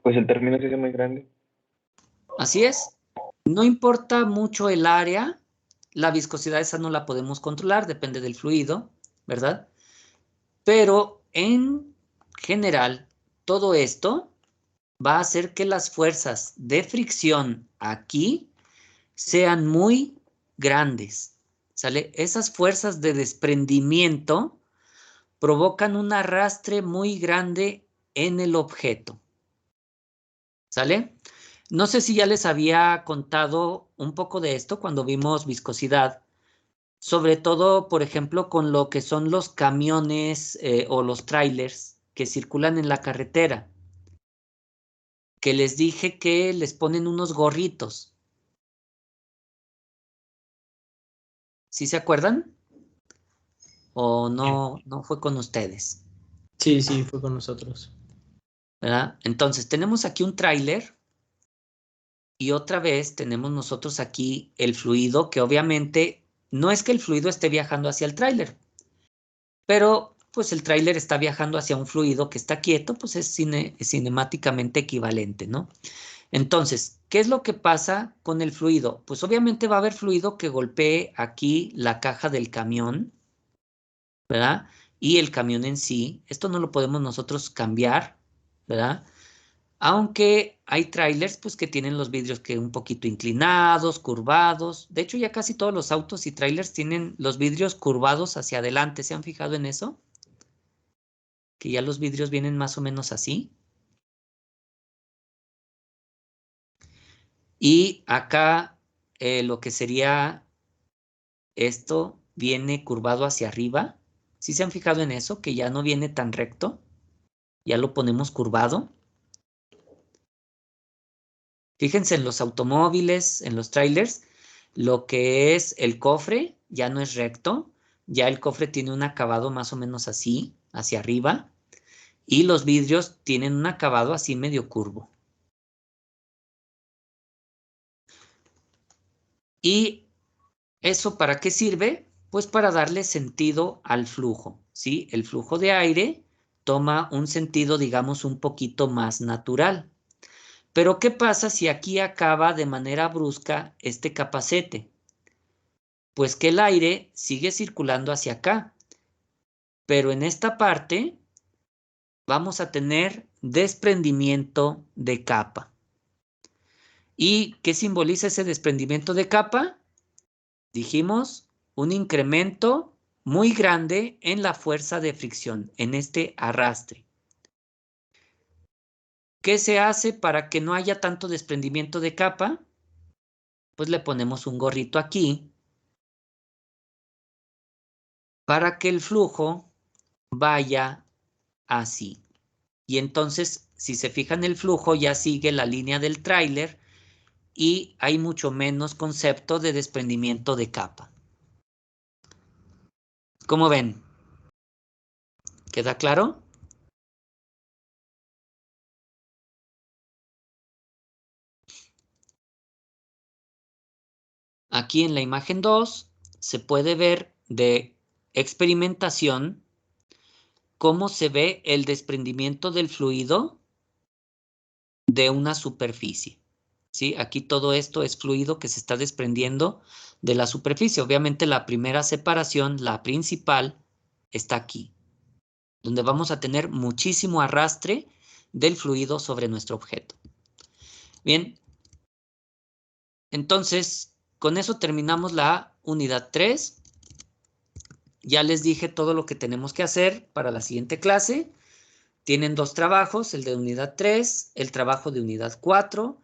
Speaker 4: Pues el término se hace muy grande.
Speaker 1: Así es. No importa mucho el área, la viscosidad esa no la podemos controlar, depende del fluido, ¿verdad? Pero en general, todo esto va a hacer que las fuerzas de fricción aquí sean muy grandes, ¿sale? Esas fuerzas de desprendimiento provocan un arrastre muy grande en el objeto, ¿sale? No sé si ya les había contado un poco de esto cuando vimos viscosidad, sobre todo, por ejemplo, con lo que son los camiones o los trailers que circulan en la carretera, que les dije que les ponen unos gorritos. ¿Sí se acuerdan? ¿O no fue con ustedes?
Speaker 2: Sí, sí, fue con nosotros.
Speaker 1: ¿Verdad? Entonces, tenemos aquí un tráiler y otra vez tenemos nosotros aquí el fluido, que obviamente no es que el fluido esté viajando hacia el tráiler, pero pues el tráiler está viajando hacia un fluido que está quieto, pues es cinemáticamente equivalente, ¿no? Entonces, ¿qué es lo que pasa con el fluido? Pues obviamente va a haber fluido que golpee aquí la caja del camión, ¿verdad? Y el camión en sí, esto no lo podemos nosotros cambiar, ¿verdad? Aunque hay trailers pues que tienen los vidrios que un poquito inclinados, curvados. De hecho, ya casi todos los autos y trailers tienen los vidrios curvados hacia adelante. ¿Se han fijado en eso? Que ya los vidrios vienen más o menos así. Y acá lo que sería esto viene curvado hacia arriba. ¿Sí se han fijado en eso? Que ya no viene tan recto. Ya lo ponemos curvado. Fíjense en los automóviles, en los trailers, lo que es el cofre ya no es recto, ya el cofre tiene un acabado más o menos así, hacia arriba, y los vidrios tienen un acabado así medio curvo. ¿Y eso para qué sirve? Pues para darle sentido al flujo, ¿sí? El flujo de aire toma un sentido, digamos, un poquito más natural. Pero ¿qué pasa si aquí acaba de manera brusca este capacete? Pues que el aire sigue circulando hacia acá, pero en esta parte vamos a tener desprendimiento de capa. ¿Y qué simboliza ese desprendimiento de capa? Dijimos, un incremento muy grande en la fuerza de fricción, en este arrastre. ¿Qué se hace para que no haya tanto desprendimiento de capa? Pues le ponemos un gorrito aquí para que el flujo vaya así. Y entonces, si se fijan, el flujo ya sigue la línea del tráiler y hay mucho menos concepto de desprendimiento de capa. ¿Cómo ven? ¿Queda claro? Aquí en la imagen 2 se puede ver de experimentación cómo se ve el desprendimiento del fluido de una superficie. ¿Sí? Aquí todo esto es fluido que se está desprendiendo de la superficie. Obviamente la primera separación, la principal, está aquí. donde vamos a tener muchísimo arrastre del fluido sobre nuestro objeto. Bien, entonces, con eso terminamos la unidad 3. Ya les dije todo lo que tenemos que hacer para la siguiente clase. Tienen 2 trabajos, el de unidad 3, el trabajo de unidad 4.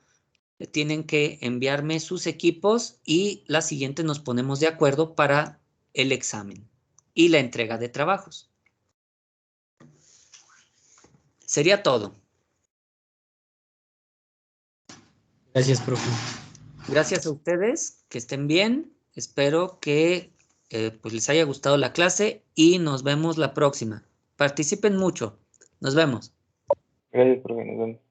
Speaker 1: Tienen que enviarme sus equipos y la siguiente nos ponemos de acuerdo para el examen y la entrega de trabajos. Sería todo.
Speaker 2: Gracias, profe.
Speaker 1: Gracias a ustedes, que estén bien. Espero que pues les haya gustado la clase y nos vemos la próxima. Participen mucho. Nos vemos.
Speaker 4: Gracias, profe. Nos vemos.